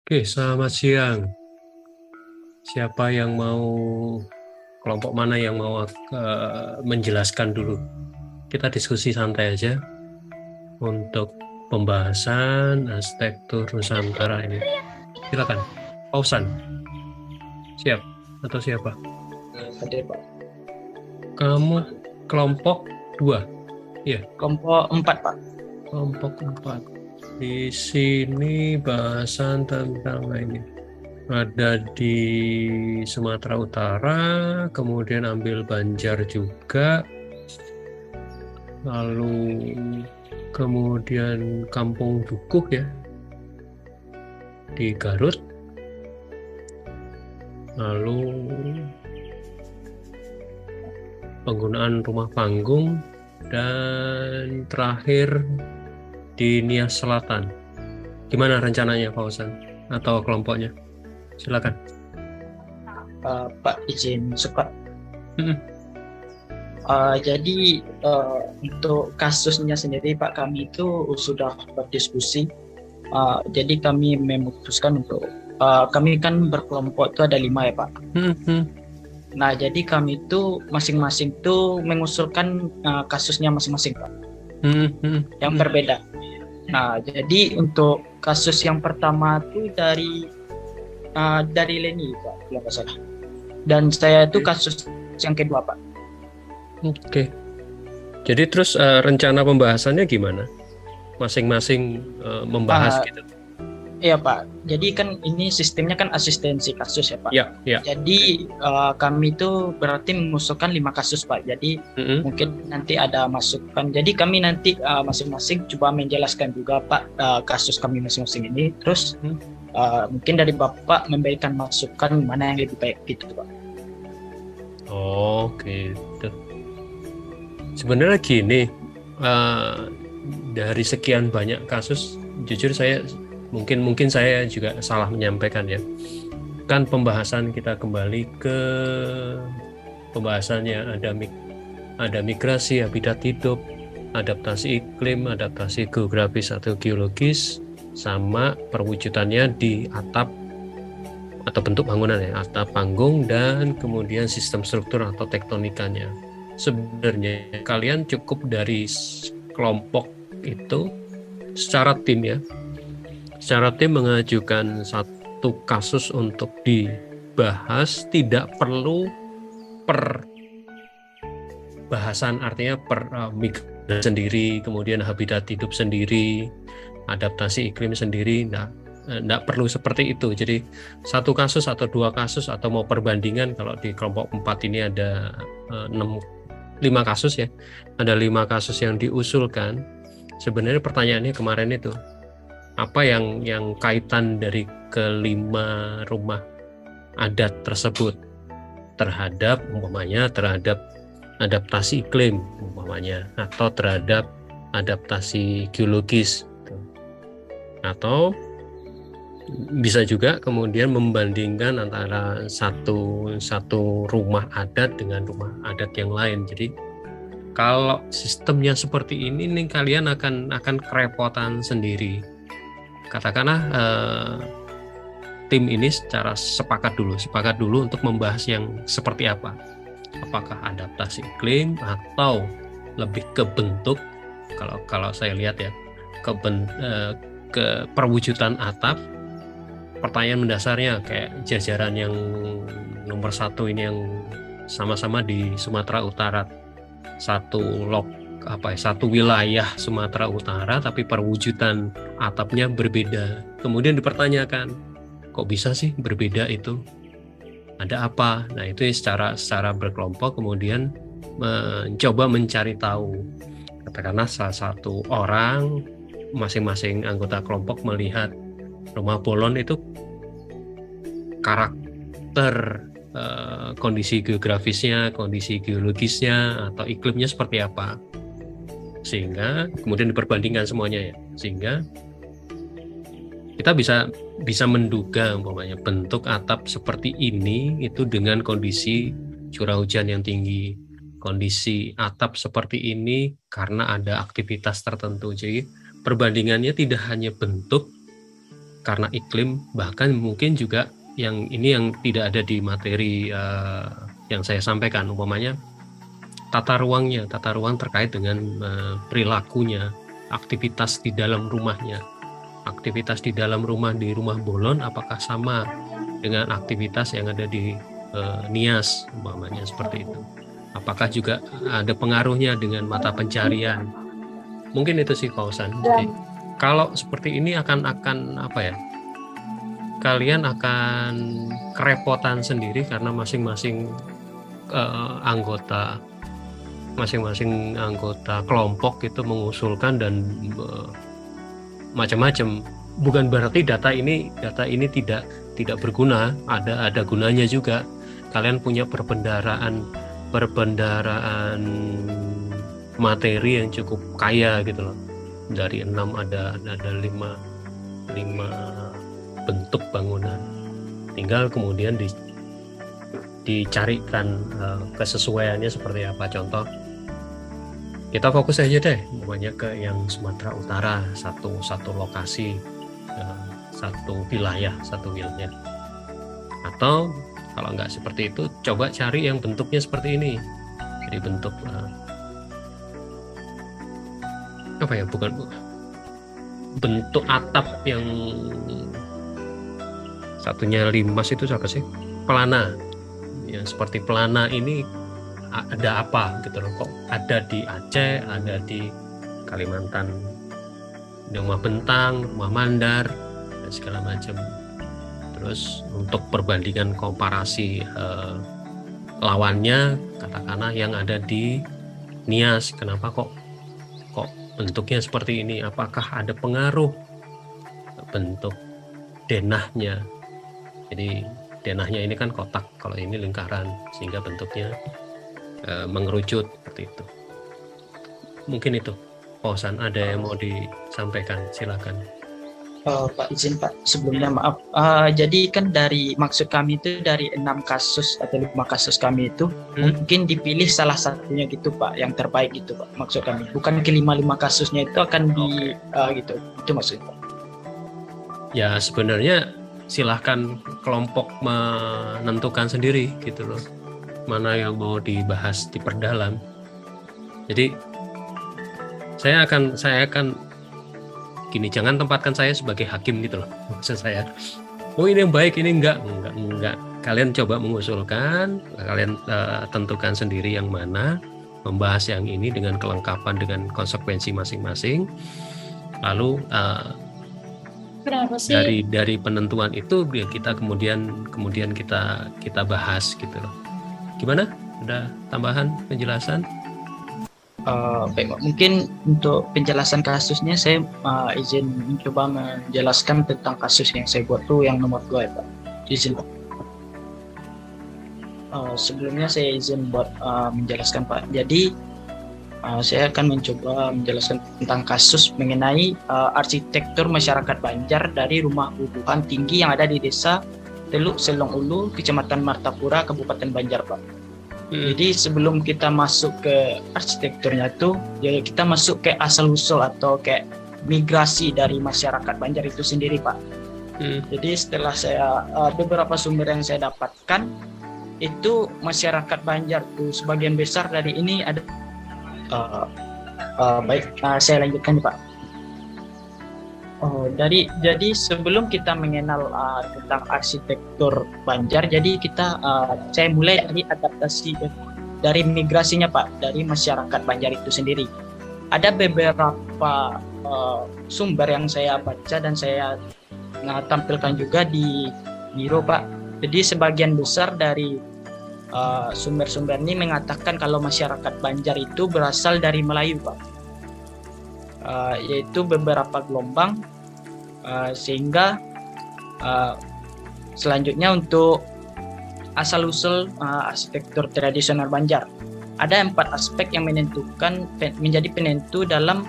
Oke, selamat siang. Siapa yang mau, kelompok mana yang mau menjelaskan dulu? Kita diskusi santai aja untuk pembahasan arsitektur Nusantara ini. Silakan, Pausan. Siap atau siapa? Hadir Pak. Kamu kelompok 2, ya? Kelompok 4 Pak. Kelompok 4. Di sini bahasan tentang ini. Ada di Sumatera Utara, kemudian ambil Banjar juga, lalu kemudian Kampung Dukuh ya di Garut, lalu penggunaan rumah panggung, dan terakhir di Nias Selatan. Gimana rencananya Fauzan atau kelompoknya? Silakan. Pak izin suka. Hmm. Jadi untuk kasusnya sendiri Pak, kami itu sudah berdiskusi. Jadi kami memutuskan untuk kami kan berkelompok itu ada 5 ya Pak. Nah jadi kami itu masing-masing itu mengusulkan kasusnya masing-masing Pak, yang berbeda. Nah jadi untuk kasus yang pertama itu dari Leni Pak, kalau nggak salah. Dan saya itu kasus yang kedua Pak. Oke. Jadi terus rencana pembahasannya gimana? Masing-masing membahas gitu. Iya Pak. Jadi kan ini sistemnya kan asistensi kasus ya Pak. Ya, ya. Jadi kami itu berarti mengusulkan 5 kasus Pak. Jadi mungkin nanti ada masukan. Jadi kami nanti masing-masing coba menjelaskan juga Pak kasus kami masing-masing ini. Terus mungkin dari Bapak memberikan masukan mana yang lebih baik gitu Pak. Oh gitu. Sebenarnya gini, dari sekian banyak kasus, jujur saya mungkin saya juga salah menyampaikan ya. Kan pembahasan kita kembali ke pembahasannya ada migrasi, habitat hidup, adaptasi iklim, adaptasi geografis atau geologis, sama perwujudannya di atap atau bentuk bangunan ya, atap panggung, dan kemudian sistem struktur atau tektonikanya. Sebenarnya kalian cukup dari kelompok itu secara tim ya, secara tim mengajukan satu kasus untuk dibahas, tidak perlu per bahasan, artinya per migrasi sendiri, kemudian habitat hidup sendiri, adaptasi iklim sendiri. Nggak perlu seperti itu. Jadi satu kasus atau 2 kasus atau mau perbandingan, kalau di kelompok 4 ini ada 5 kasus ya, ada 5 kasus yang diusulkan. Sebenarnya pertanyaannya kemarin itu apa yang kaitan dari kelima rumah adat tersebut terhadap umpamanya terhadap adaptasi iklim umpamanya, atau terhadap adaptasi geologis, atau bisa juga kemudian membandingkan antara satu rumah adat dengan rumah adat yang lain. Jadi kalau sistemnya seperti ini nih, kalian akan kerepotan sendiri. Katakanlah tim ini secara sepakat dulu untuk membahas yang seperti apa. Apakah adaptasi iklim atau lebih ke bentuk, kalau saya lihat ya, ke perwujudan atap. Pertanyaan mendasarnya kayak jajaran yang nomor 1 ini yang sama-sama di Sumatera Utara, satu wilayah Sumatera Utara, tapi perwujudan atapnya berbeda. Kemudian dipertanyakan, kok bisa sih berbeda itu? Ada apa? Nah itu secara berkelompok kemudian mencoba mencari tahu. Katakanlah salah satu orang, masing-masing anggota kelompok melihat rumah bolon itu karakter kondisi geografisnya, kondisi geologisnya atau iklimnya seperti apa, sehingga kemudian diperbandingkan semuanya ya, sehingga kita bisa menduga umpamanya bentuk atap seperti ini itu dengan kondisi curah hujan yang tinggi, kondisi atap seperti ini karena ada aktivitas tertentu. Jadi perbandingannya tidak hanya bentuk, karena iklim, bahkan mungkin juga yang ini yang tidak ada di materi yang saya sampaikan, umpamanya tata ruang terkait dengan perilakunya, aktivitas di dalam rumahnya. Aktivitas di dalam rumah, di rumah Bolon, apakah sama dengan aktivitas yang ada di Nias, umpamanya seperti itu. Apakah juga ada pengaruhnya dengan mata pencarian? Mungkin itu sih Pak Osan. Jadi, kalau seperti ini akan apa ya? Kalian akan kerepotan sendiri karena masing-masing anggota kelompok itu mengusulkan dan macam-macam. Bukan berarti data ini tidak berguna, ada gunanya juga. Kalian punya perbendaharaan materi yang cukup kaya gitu loh. Dari 6 ada 5 bentuk bangunan. Tinggal kemudian dicarikan kesesuaiannya seperti apa. Contoh, kita fokus aja deh, namanya ke yang Sumatera Utara, satu lokasi, satu wilayah. Atau kalau nggak seperti itu, coba cari yang bentuknya seperti ini. Jadi bentuk bukan bentuk atap yang satunya limas itu siapa sih? Pelana. Yang seperti pelana ini ada apa gitu loh, kok ada di Aceh, ada di Kalimantan, di Rumah Bentang, Rumah Mandar, dan segala macam. Terus untuk perbandingan komparasi lawannya, katakanlah yang ada di Nias, kenapa kok bentuknya seperti ini? Apakah ada pengaruh bentuk denahnya? Jadi denahnya ini kan kotak, kalau ini lingkaran, sehingga bentuknya mengerucut seperti itu. Mungkin itu. Osan, ada yang mau disampaikan? Silakan. Pak, izin Pak, sebelumnya maaf. Jadi kan maksud kami itu dari 6 kasus atau 5 kasus kami itu mungkin dipilih salah satunya gitu Pak, yang terbaik gitu Pak, maksud kami. Bukan ke-5 kasusnya itu akan gitu. Itu maksudnya Pak. Ya sebenarnya silahkan kelompok menentukan sendiri gitu loh, mana yang mau dibahas, diperdalam. Jadi saya akan gini, jangan tempatkan saya sebagai hakim gitu loh. Maksud saya, oh ini yang baik, ini enggak. Kalian coba mengusulkan, kalian tentukan sendiri yang mana, membahas yang ini dengan kelengkapan, dengan konsekuensi masing-masing. Lalu dari penentuan itu kita kemudian kita bahas gitu loh. Gimana? Ada tambahan penjelasan? Baik, mungkin untuk penjelasan kasusnya saya izin mencoba menjelaskan tentang kasus yang saya buat tuh yang nomor 2 ya Pak. Izin Pak. Sebelumnya saya izin buat menjelaskan Pak. Jadi saya akan mencoba menjelaskan tentang kasus mengenai arsitektur masyarakat Banjar dari rumah bubuhan tinggi yang ada di desa Teluk Selong Ulu, Kecamatan Martapura, Kabupaten Banjar Pak. Jadi sebelum kita masuk ke arsitekturnya itu, ya kita masuk ke asal-usul atau kayak migrasi dari masyarakat Banjar itu sendiri Pak. Jadi setelah saya beberapa sumber yang saya dapatkan, itu masyarakat Banjar itu sebagian besar dari ini ada saya lanjutkan Pak. Jadi sebelum kita mengenal tentang arsitektur Banjar, jadi saya mulai dari adaptasi dari migrasinya Pak, dari masyarakat Banjar itu sendiri. Ada beberapa sumber yang saya baca dan saya tampilkan juga di biro Pak. Jadi sebagian besar dari sumber-sumber ini mengatakan kalau masyarakat Banjar itu berasal dari Melayu Pak, yaitu beberapa gelombang. Sehingga selanjutnya untuk asal-usul arsitektur tradisional Banjar, ada 4 aspek yang menjadi penentu dalam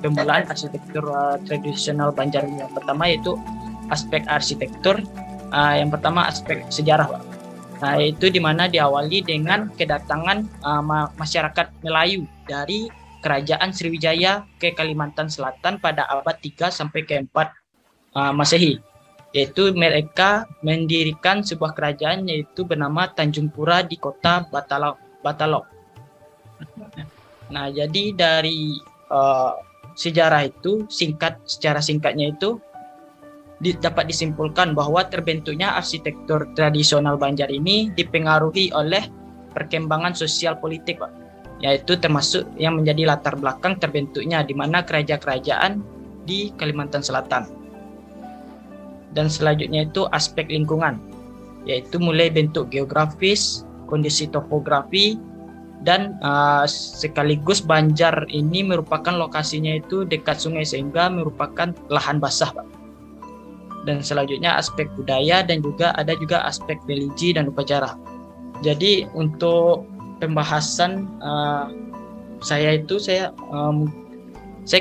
pemulaan arsitektur tradisional Banjar. Yang pertama yaitu aspek arsitektur, yang pertama aspek sejarah Pak. Itu dimana diawali dengan kedatangan masyarakat Melayu dari Kerajaan Sriwijaya ke Kalimantan Selatan pada abad 3 sampai ke 4 Masehi, yaitu mereka mendirikan sebuah kerajaan yaitu bernama Tanjung Pura di kota Batalok. Nah, jadi dari sejarah itu secara singkatnya itu dapat disimpulkan bahwa terbentuknya arsitektur tradisional Banjar ini dipengaruhi oleh perkembangan sosial politik, Pak, yaitu termasuk yang menjadi latar belakang terbentuknya di mana kerajaan di Kalimantan Selatan. Dan selanjutnya itu aspek lingkungan, yaitu mulai bentuk geografis, kondisi topografi, dan sekaligus Banjar ini merupakan lokasinya itu dekat sungai sehingga merupakan lahan basah, Pak. Dan selanjutnya aspek budaya dan juga ada aspek religi dan upacara. Jadi untuk pembahasan saya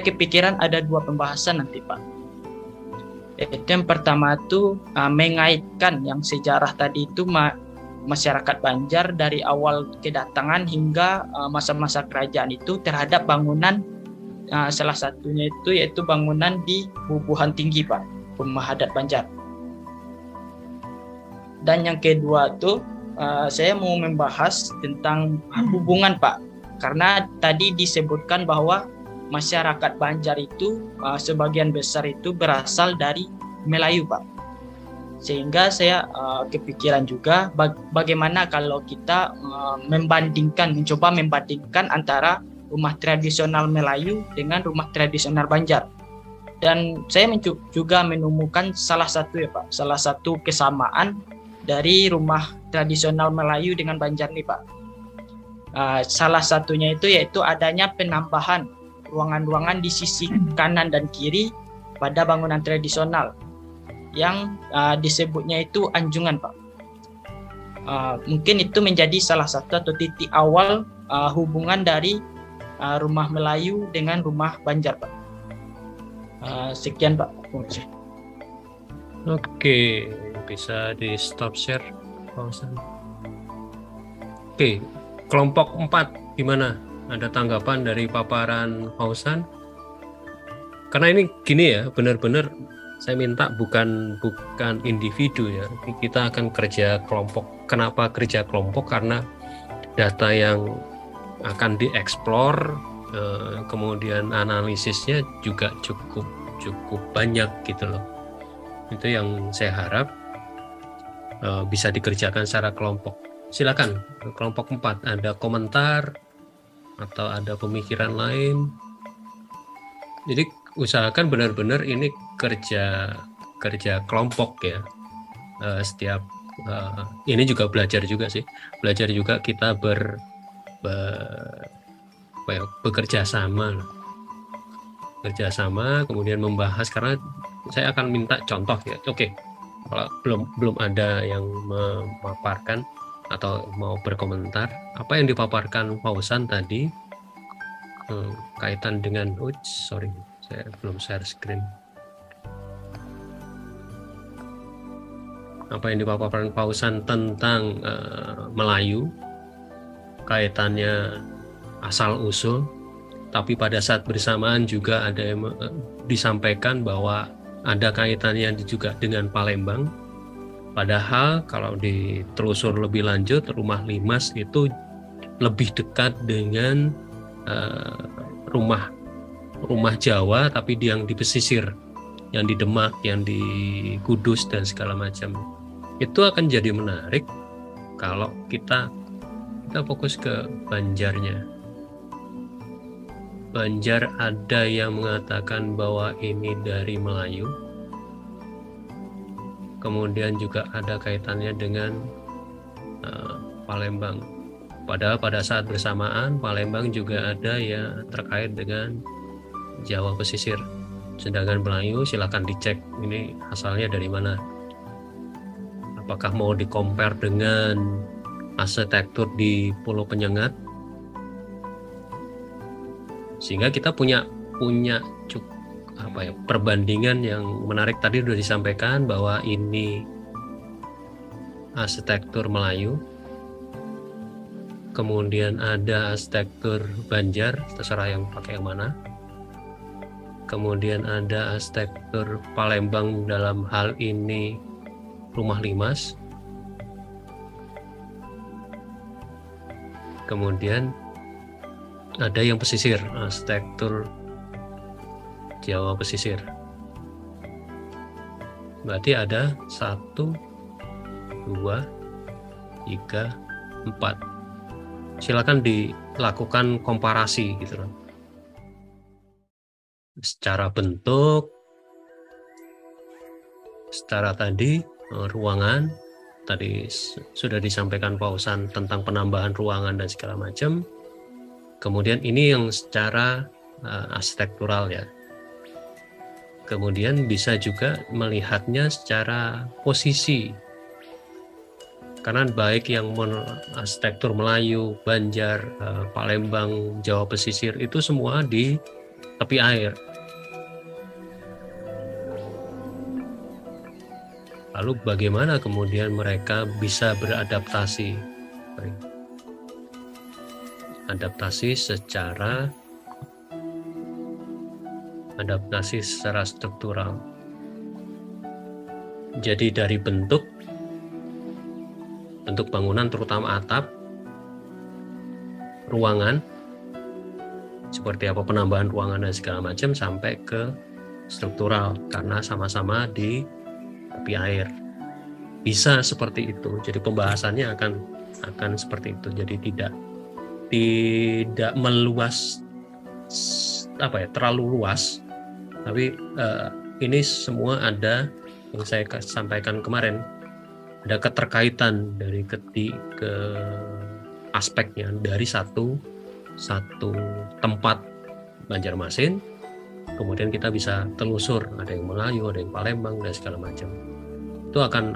kepikiran ada 2 pembahasan nanti, Pak. Itu yang pertama itu mengaitkan yang sejarah tadi itu masyarakat Banjar dari awal kedatangan hingga masa-masa kerajaan itu terhadap bangunan, salah satunya itu yaitu bangunan di Bubuhan Tinggi, Pak, Rumah Adat Banjar. Dan yang kedua tuh saya mau membahas tentang hubungan, Pak, karena tadi disebutkan bahwa masyarakat Banjar itu sebagian besar itu berasal dari Melayu, Pak. Sehingga saya kepikiran juga bagaimana kalau kita mencoba membandingkan antara rumah tradisional Melayu dengan rumah tradisional Banjar. Dan saya juga menemukan salah satu kesamaan dari rumah tradisional Melayu dengan Banjar nih, Pak. Salah satunya itu yaitu adanya penambahan ruangan-ruangan di sisi kanan dan kiri pada bangunan tradisional yang disebutnya itu anjungan, Pak. Mungkin itu menjadi salah satu atau titik awal hubungan dari rumah Melayu dengan rumah Banjar, Pak. Sekian, Pak. Oke, bisa di stop share, Pausan. Oke, kelompok 4 gimana? Ada tanggapan dari paparan Pausan? Karena ini gini ya, benar-benar saya minta bukan individu ya. Kita akan kerja kelompok. Kenapa kerja kelompok? Karena data yang akan dieksplor, kemudian analisisnya juga cukup banyak gitu loh. Itu yang saya harap bisa dikerjakan secara kelompok. Silakan kelompok 4 ada komentar atau ada pemikiran lain. Jadi usahakan benar-benar ini kerja kelompok ya. Setiap ini juga belajar juga kita bekerja sama kemudian membahas, karena saya akan minta contoh ya. Oke, kalau belum ada yang memaparkan atau mau berkomentar apa yang dipaparkan Pausan tadi kaitan dengan saya belum share screen. Apa yang dipaparkan Pausan tentang Melayu, kaitannya asal usul, tapi pada saat bersamaan juga ada yang disampaikan bahwa ada kaitannya juga dengan Palembang. Padahal kalau ditelusur lebih lanjut, rumah Limas itu lebih dekat dengan rumah Jawa, tapi yang di pesisir, yang di Demak, yang di Kudus dan segala macam. Itu akan jadi menarik kalau kita fokus ke Banjarnya. Banjar ada yang mengatakan bahwa ini dari Melayu, kemudian juga ada kaitannya dengan Palembang. Padahal pada saat bersamaan Palembang juga ada yang terkait dengan Jawa pesisir. Sedangkan Melayu silakan dicek ini asalnya dari mana. Apakah mau di-compare dengan arsitektur di Pulau Penyengat? Sehingga kita punya perbandingan yang menarik. Tadi sudah disampaikan bahwa ini arsitektur Melayu, kemudian ada arsitektur Banjar, terserah yang pakai yang mana. kemudian ada arsitektur Palembang dalam hal ini rumah limas, kemudian ada yang pesisir, arsitektur Jawa pesisir. Berarti ada 1, 2, 3, 4. Silakan dilakukan komparasi gitu loh. Secara bentuk, secara tadi ruangan, tadi sudah disampaikan Pak Usan tentang penambahan ruangan dan segala macam. Kemudian ini yang secara arsitektural ya. Kemudian bisa juga melihatnya secara posisi. Karena baik yang arsitektur Melayu, Banjar, Palembang, Jawa pesisir itu semua di tepi air. Lalu bagaimana kemudian mereka bisa beradaptasi? Adaptasi secara struktural. Jadi dari bentuk bangunan terutama atap, ruangan, seperti apa penambahan ruangan dan segala macam sampai ke struktural karena sama-sama di tepi air. Bisa seperti itu. Jadi pembahasannya akan seperti itu. Jadi tidak meluas terlalu luas, tapi ini semua ada yang saya sampaikan kemarin, ada keterkaitan dari ke aspeknya dari satu tempat Banjarmasin, kemudian kita bisa telusur ada yang Melayu, ada yang Palembang dan segala macam. Itu akan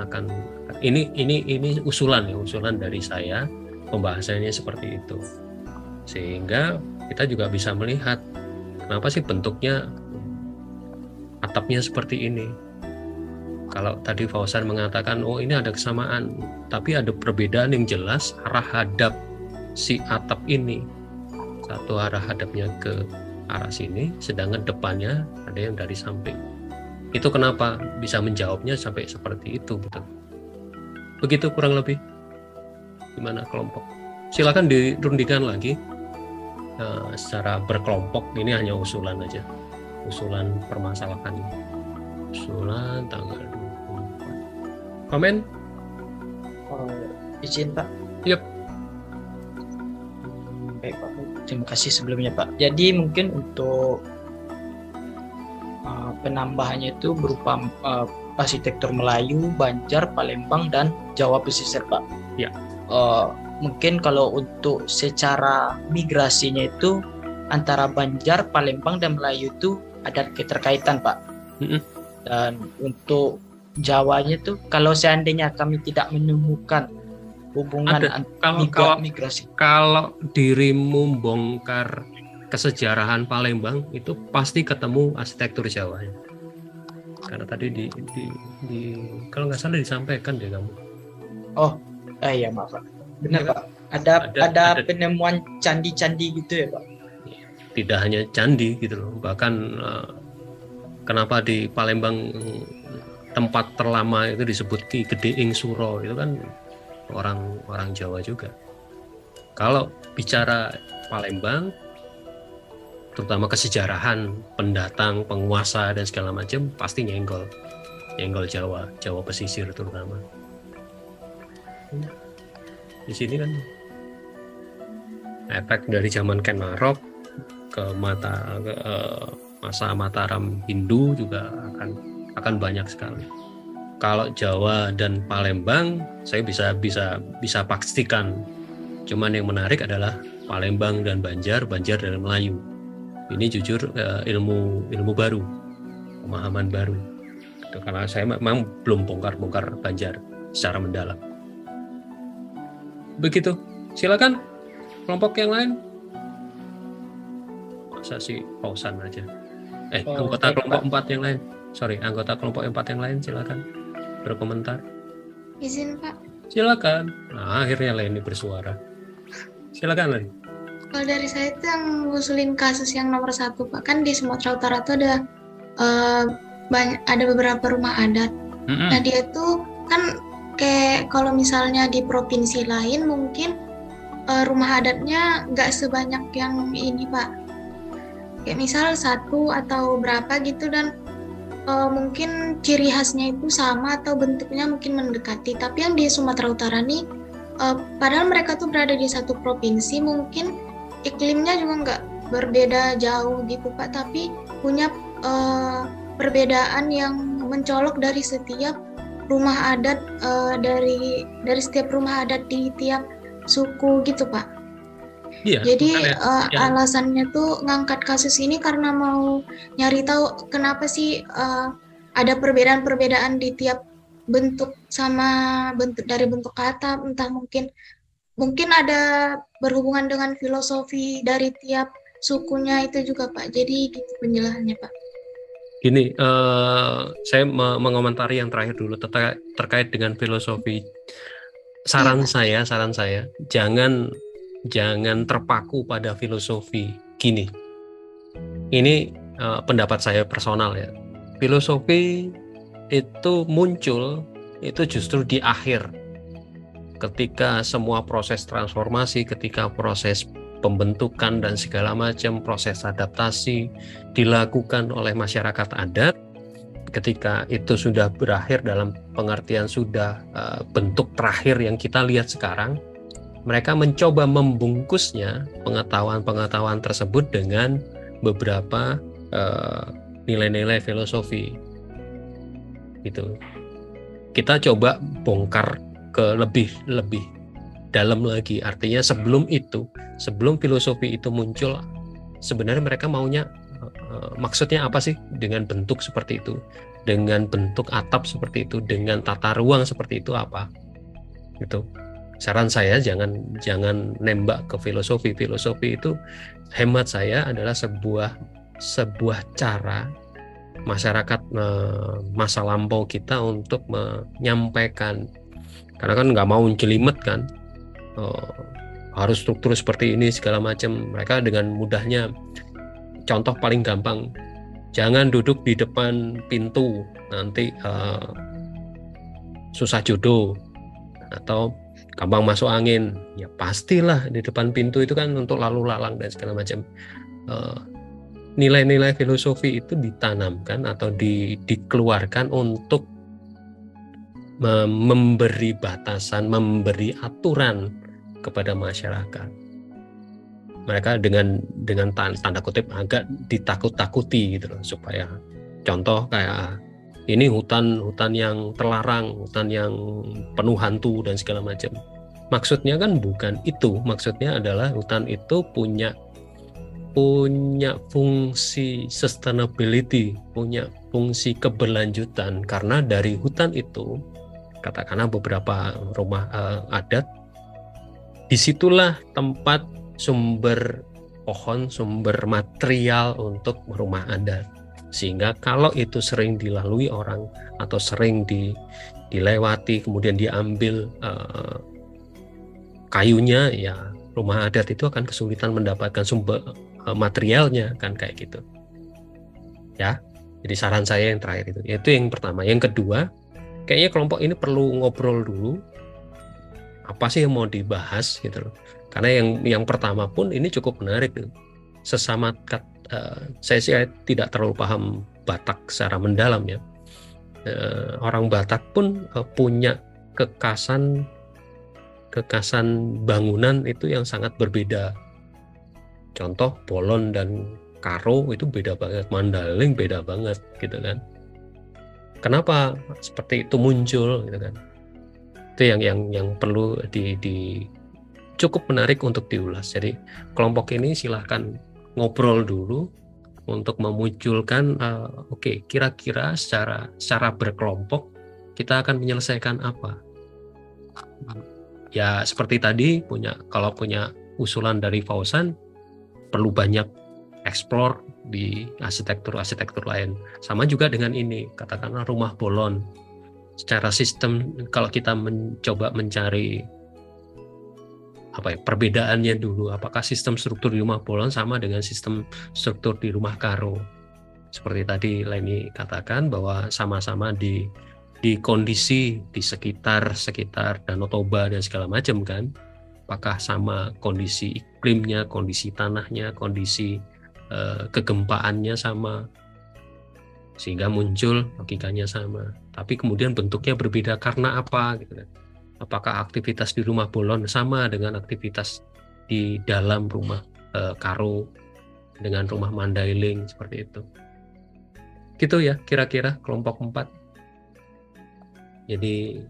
ini usulan dari saya, pembahasannya seperti itu, sehingga kita juga bisa melihat kenapa sih bentuknya atapnya seperti ini. Kalau tadi Fauzan mengatakan oh ini ada kesamaan, tapi ada perbedaan yang jelas arah hadap si atap ini. Satu arah hadapnya ke arah sini, sedangkan depannya ada yang dari samping. Itu kenapa bisa menjawabnya sampai seperti itu, betul. Begitu kurang lebih. Gimana kelompok? Silakan dirundikan lagi secara berkelompok. Ini hanya usulan aja, usulan permasalahan. Usulan tanggal 24. Komen? Izin Pak. Yep. Baik Pak, terima kasih sebelumnya Pak. Jadi mungkin untuk penambahannya itu berupa arsitektur Melayu, Banjar, Palembang, dan Jawa pesisir Pak. Ya. Mungkin kalau untuk secara migrasinya itu antara Banjar, Palembang, dan Melayu itu ada keterkaitan Pak. Dan untuk Jawanya itu kalau seandainya kami tidak menemukan hubungan migrasi. Kalau dirimu bongkar kesejarahan Palembang itu pasti ketemu arsitektur Jawanya. Karena tadi di kalau nggak salah disampaikan deh kamu. Oh, iya maaf Pak. Benar ya, Pak. Ada penemuan candi-candi gitu ya Pak. Tidak hanya candi gitu loh. Bahkan kenapa di Palembang tempat terlama itu disebut Ki Gedeing Suro, itu kan orang Jawa juga. Kalau bicara Palembang, terutama kesejarahan, pendatang, penguasa dan segala macam, pasti nyenggol Jawa pesisir terutama. Di sini kan efek dari zaman Ken Arok ke masa Mataram Hindu juga akan banyak sekali. Kalau Jawa dan Palembang saya bisa pastikan. Cuman yang menarik adalah Palembang dan Banjar dan Melayu. Ini jujur ilmu baru, pemahaman baru. Karena saya memang belum bongkar Banjar secara mendalam. Begitu. Silakan kelompok yang lain. Masa sih pausan aja. Anggota kelompok 4 yang lain. Anggota kelompok 4 yang lain silakan berkomentar. Izin Pak. Silakan. Nah, akhirnya Leni bersuara. Silakan Leni. Kalau dari saya itu yang ngusulin kasus yang nomor 1 Pak, kan di Sumatera Utara itu ada ada beberapa rumah adat. Nah dia itu kan kayak kalau misalnya di provinsi lain mungkin rumah adatnya nggak sebanyak yang ini Pak. Kayak misal 1 atau berapa gitu, dan mungkin ciri khasnya itu sama atau bentuknya mungkin mendekati. Tapi yang di Sumatera Utara nih, padahal mereka tuh berada di satu provinsi, mungkin iklimnya juga nggak berbeda jauh gitu Pak, tapi punya perbedaan yang mencolok dari setiap rumah adat, dari setiap rumah adat di tiap suku gitu Pak. Iya, Jadi alasannya tuh ngangkat kasus ini karena mau nyari tahu kenapa sih ada perbedaan-perbedaan di tiap bentuk sama bentuk dari bentuk kata, entah mungkin ada berhubungan dengan filosofi dari tiap sukunya itu juga Pak. Jadi gitu penjelasannya Pak. Gini, saya mengomentari yang terakhir dulu terkait dengan filosofi. Saran saya, jangan terpaku pada filosofi. Gini, ini pendapat saya personal ya. Filosofi itu muncul itu justru di akhir, ketika semua proses transformasi, ketika proses pembentukan dan segala macam proses adaptasi dilakukan oleh masyarakat adat. Ketika itu sudah berakhir dalam pengertian sudah bentuk terakhir yang kita lihat sekarang, mereka mencoba membungkusnya pengetahuan-pengetahuan tersebut dengan beberapa nilai-nilai filosofi. Gitu. Kita coba bongkar ke lebih dalam lagi. Artinya sebelum filosofi itu muncul, sebenarnya mereka maunya maksudnya apa sih dengan bentuk seperti itu, dengan bentuk atap seperti itu, dengan tata ruang seperti itu apa? Gitu. Saran saya jangan nembak ke filosofi. Filosofi itu hemat saya adalah sebuah cara masyarakat masa lampau kita untuk menyampaikan, karena kan nggak mau jelimet kan, harus struktur seperti ini segala macam. Mereka dengan mudahnya, contoh paling gampang, jangan duduk di depan pintu nanti susah jodoh atau gampang masuk angin. Ya pastilah di depan pintu itu kan untuk lalu lalang dan segala macam. Nilai-nilai filosofi itu ditanamkan atau dikeluarkan untuk memberi batasan, memberi aturan kepada masyarakat. Mereka dengan tanda kutip agak ditakut-takuti gitu loh, supaya contoh kayak ini hutan yang terlarang, hutan yang penuh hantu dan segala macam. Maksudnya kan bukan itu. Maksudnya adalah hutan itu punya fungsi sustainability, punya fungsi keberlanjutan, karena dari hutan itu, katakanlah beberapa rumah adat, disitulah tempat sumber pohon, sumber material untuk rumah adat. Sehingga kalau itu sering dilalui orang atau sering dilewati, kemudian diambil kayunya, ya rumah adat itu akan kesulitan mendapatkan sumber materialnya kan, kayak gitu ya. Jadi saran saya yang terakhir itu yang pertama. Yang kedua, kayaknya kelompok ini perlu ngobrol dulu apa sih yang mau dibahas gitu loh. Karena yang pertama pun ini cukup menarik tuh. Sesama saya tidak terlalu paham Batak secara mendalam ya. Orang Batak pun punya kekasan bangunan itu yang sangat berbeda. Contoh Bolon dan Karo itu beda banget, Mandaling beda banget gitu kan. Kenapa seperti itu muncul gitu kan? Itu yang perlu cukup menarik untuk diulas. Jadi kelompok ini silahkan ngobrol dulu untuk memunculkan kira-kira secara berkelompok kita akan menyelesaikan apa. Ya seperti tadi kalau punya usulan dari Fauzan, perlu banyak explore di arsitektur lain. Sama juga dengan ini, katakanlah rumah Bolon. Secara sistem, kalau kita mencoba mencari perbedaannya dulu. Apakah sistem struktur di rumah bolon sama dengan sistem struktur di rumah karo? Seperti tadi Leni katakan bahwa sama-sama di kondisi di sekitar Danau Toba dan segala macam kan. Apakah sama kondisi iklimnya, kondisi tanahnya, kondisi kegempaannya sama, sehingga muncul logikanya sama. Tapi kemudian bentuknya berbeda karena apa? Gitu kan. Apakah aktivitas di rumah bolon sama dengan aktivitas di dalam rumah karo dengan rumah Mandailing seperti itu? Gitu ya kira-kira kelompok 4. Jadi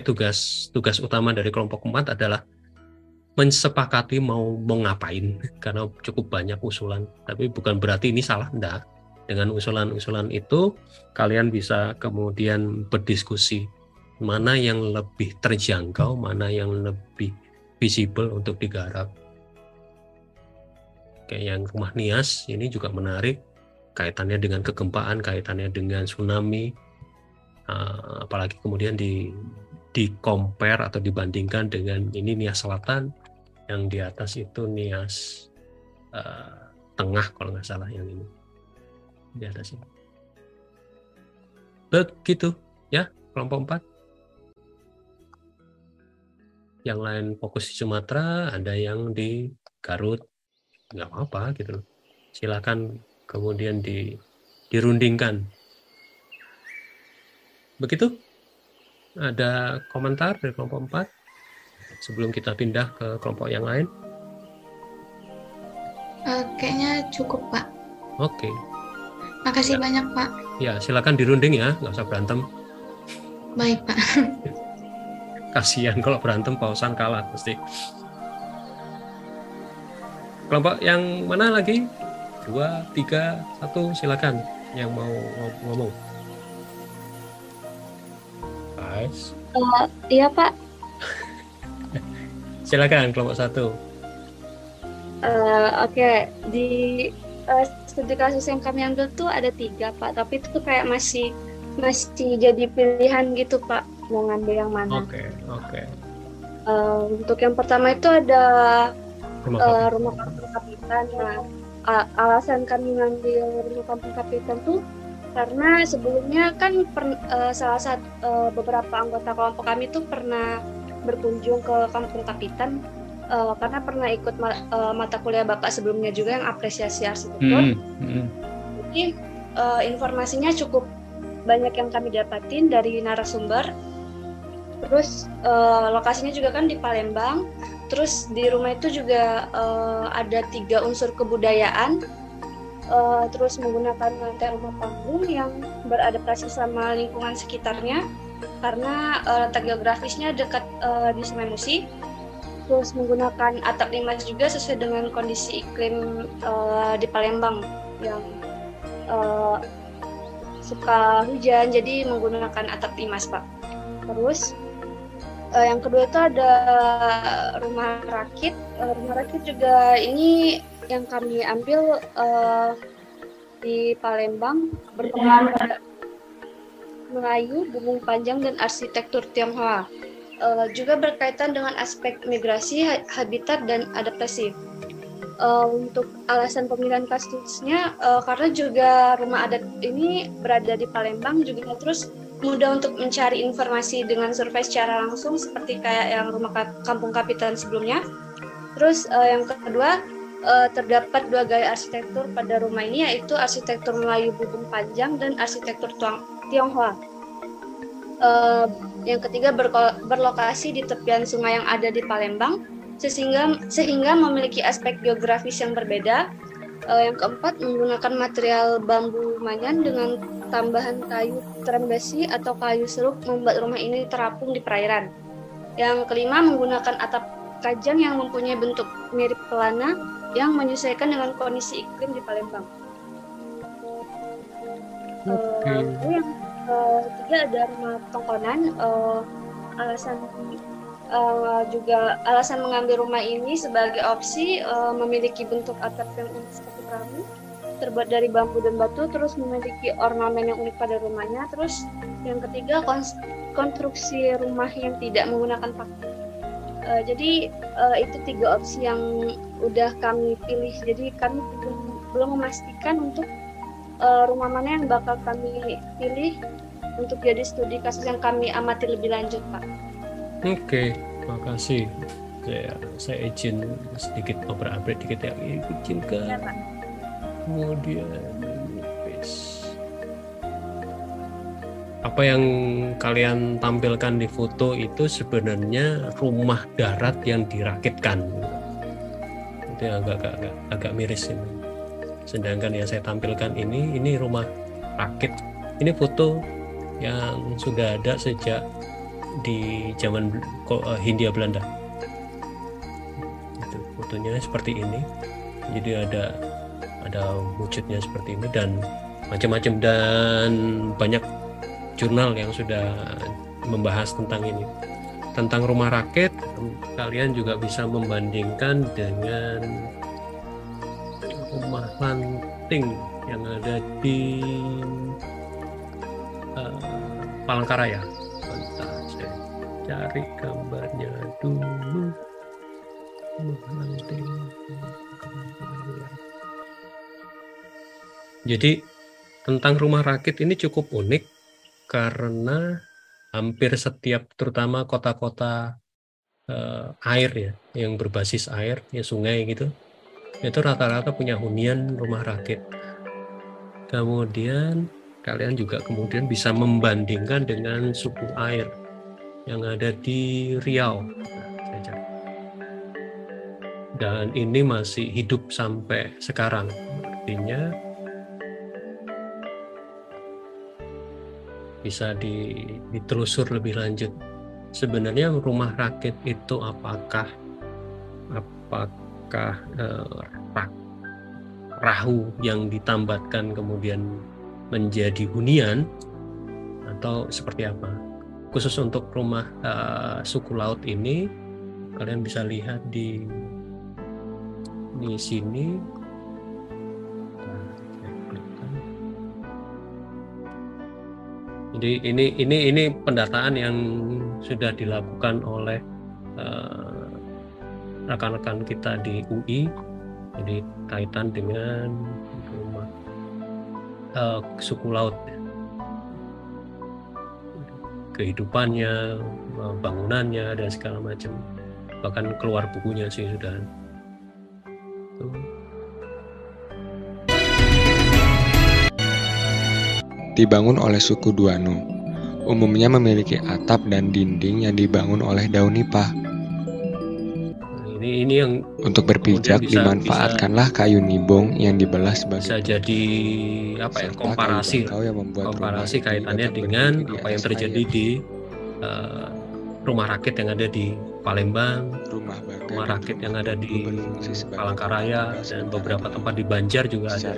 tugas utama dari kelompok 4 adalah mensepakati mau ngapain, karena cukup banyak usulan. Tapi bukan berarti ini salah, enggak. Dengan usulan-usulan itu kalian bisa kemudian berdiskusi mana yang lebih terjangkau, mana yang lebih visible untuk digarap. Kayak yang rumah Nias ini juga menarik, kaitannya dengan kegempaan, kaitannya dengan tsunami, apalagi kemudian di compare atau dibandingkan dengan ini Nias Selatan, yang di atas itu Nias Tengah kalau nggak salah, yang ini di atas ini. Begitu ya kelompok 4. Yang lain fokus di Sumatera, ada yang di Garut, nggak apa-apa gitu loh. Silakan kemudian dirundingkan. Begitu? Ada komentar dari kelompok 4 sebelum kita pindah ke kelompok yang lain? Kayaknya cukup, Pak. Oke. Makasih banyak, Pak. Ya, silakan dirunding ya, nggak usah berantem. Baik, Pak. Kasihan kalau berantem pausan kalah pasti. Kelompok yang mana lagi? 2, 3, 1, silakan yang mau ngomong. Guys. Iya Pak. Silakan kelompok 1. Oke. Di studi kasus yang kami ambil tuh ada 3 Pak, tapi itu kayak masih jadi pilihan gitu Pak, mau ngambil yang mana. Oke. Untuk yang pertama itu ada rumah kampung Kapitan. Nah, alasan kami ngambil rumah kampung Kapitan tuh karena sebelumnya kan beberapa anggota kelompok kami tuh pernah berkunjung ke kampung Kapitan karena pernah ikut mata kuliah Bapak sebelumnya juga yang apresiasi arsitektur. Jadi informasinya cukup banyak yang kami dapatin dari narasumber. Terus lokasinya juga kan di Palembang. Terus di rumah itu juga ada 3 unsur kebudayaan. Terus menggunakan lantai rumah panggung yang beradaptasi sama lingkungan sekitarnya karena letak geografisnya dekat di Sungai Musi. Terus menggunakan atap limas juga sesuai dengan kondisi iklim di Palembang yang suka hujan, jadi menggunakan atap limas Pak. Terus yang kedua itu ada rumah rakit. Rumah rakit juga ini yang kami ambil di Palembang, berpengaruh pada Melayu, Bumbu Panjang, dan arsitektur Tionghoa. Juga berkaitan dengan aspek migrasi, habitat, dan adaptasi. Untuk alasan pemilihan kasusnya, karena juga rumah adat ini berada di Palembang, juga terus mudah untuk mencari informasi dengan survei secara langsung seperti kayak yang rumah kampung Kapitan sebelumnya. Terus yang kedua, terdapat 2 gaya arsitektur pada rumah ini, yaitu arsitektur Melayu Bubung Panjang dan arsitektur Tionghoa. Yang ketiga, berlokasi di tepian sungai yang ada di Palembang sehingga memiliki aspek geografis yang berbeda. Yang keempat, menggunakan material bambu manyan dengan tambahan kayu tiram besi atau kayu seruk membuat rumah ini terapung di perairan. Yang kelima, menggunakan atap kajang yang mempunyai bentuk mirip pelana yang menyesuaikan dengan kondisi iklim di Palembang. Yang ketiga ada rumah tongkonan. Alasan mengambil rumah ini sebagai opsi memiliki bentuk atap yang unik seperti perahu, terbuat dari bambu dan batu, terus memiliki ornamen yang unik pada rumahnya. Terus yang ketiga, konstruksi rumah yang tidak menggunakan paku. Jadi itu 3 opsi yang udah kami pilih. Jadi kami belum memastikan untuk rumah mana yang bakal kami pilih untuk jadi studi kasus yang kami amati lebih lanjut, Pak. Oke, makasih. Saya izin sedikit update dikit ya. Izinkan. Ya, Pak. Kemudian apa yang kalian tampilkan di foto itu sebenarnya rumah darat yang dirakitkan. Itu agak miris ini. Sedangkan yang saya tampilkan ini rumah rakit. Ini foto yang sudah ada sejak di zaman Hindia Belanda. Itu fotonya seperti ini. Jadi ada wujudnya seperti ini dan macam-macam, dan banyak jurnal yang sudah membahas tentang ini, tentang rumah rakit. Kalian juga bisa membandingkan dengan rumah ranting yang ada di Palangkaraya. Bentar, saya cari gambarnya dulu. Rumah ranting. Jadi tentang rumah rakit ini cukup unik karena hampir setiap, terutama kota-kota air ya, yang berbasis air ya, sungai gitu, itu rata-rata punya hunian rumah rakit. Kemudian kalian juga kemudian bisa membandingkan dengan suku air yang ada di Riau. Dan ini masih hidup sampai sekarang. Artinya bisa ditelusur lebih lanjut. Sebenarnya rumah rakit itu apakah perahu yang ditambatkan kemudian menjadi hunian atau seperti apa? Khusus untuk rumah suku laut ini, kalian bisa lihat di sini. Jadi ini pendataan yang sudah dilakukan oleh rekan-rekan kita di UI. Jadi kaitan dengan rumah suku laut, kehidupannya, bangunannya dan segala macam. Bahkan keluar bukunya sih sudah. Dibangun oleh suku Duano, umumnya memiliki atap dan dinding yang dibangun oleh daun nipah. Ini yang untuk berpijak dimanfaatkanlah kayu nibong yang dibelah sebagai bisa jadi apa ya, komparasi kaitannya dengan apa yang terjadi di rumah rakit yang ada di Palembang, rumah rakit yang ada di Palangkaraya, dan beberapa tempat di Banjar juga ada.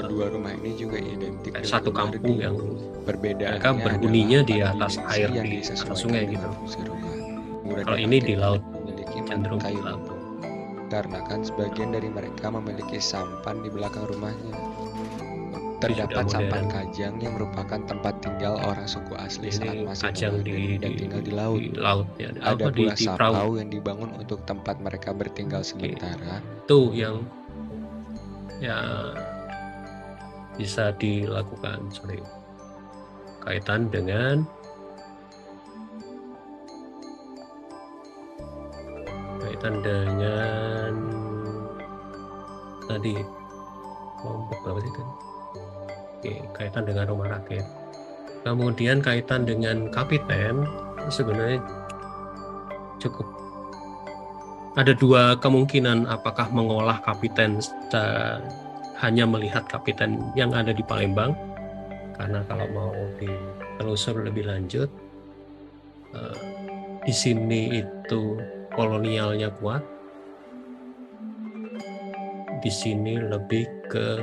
Kedua rumah ini juga identik satu kampung yang mereka berhuninya di atas air, di atas sungai gitu. Kalau ini di laut, cenderung di laut. Karena kan sebagian dari mereka memiliki sampan di belakang rumahnya. Terdapat sampan kajang yang merupakan tempat tinggal orang suku asli saat masih dan tinggal di laut. Ya. Ada pula sapau yang dibangun untuk tempat mereka bertinggal sementara. Itu yang ya bisa dilakukan kaitan dengan tadi kelompok berapa sih kan? Oke, kaitan dengan rumah rakit. Kemudian kaitan dengan kapiten, sebenarnya cukup ada dua kemungkinan, apakah mengolah kapiten hanya melihat kapiten yang ada di Palembang, karena kalau mau ditelusur lebih lanjut, di sini itu kolonialnya kuat, di sini lebih ke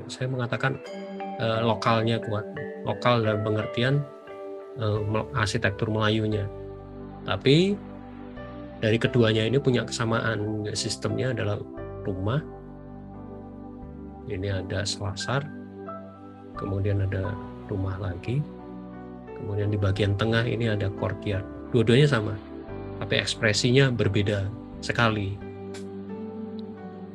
saya mengatakan lokalnya kuat, lokal dalam pengertian arsitektur Melayunya. Tapi dari keduanya ini punya kesamaan, sistemnya adalah rumah. Ini ada selasar, kemudian ada rumah lagi, kemudian di bagian tengah ini ada courtyard. dua-duanya sama, tapi ekspresinya berbeda sekali.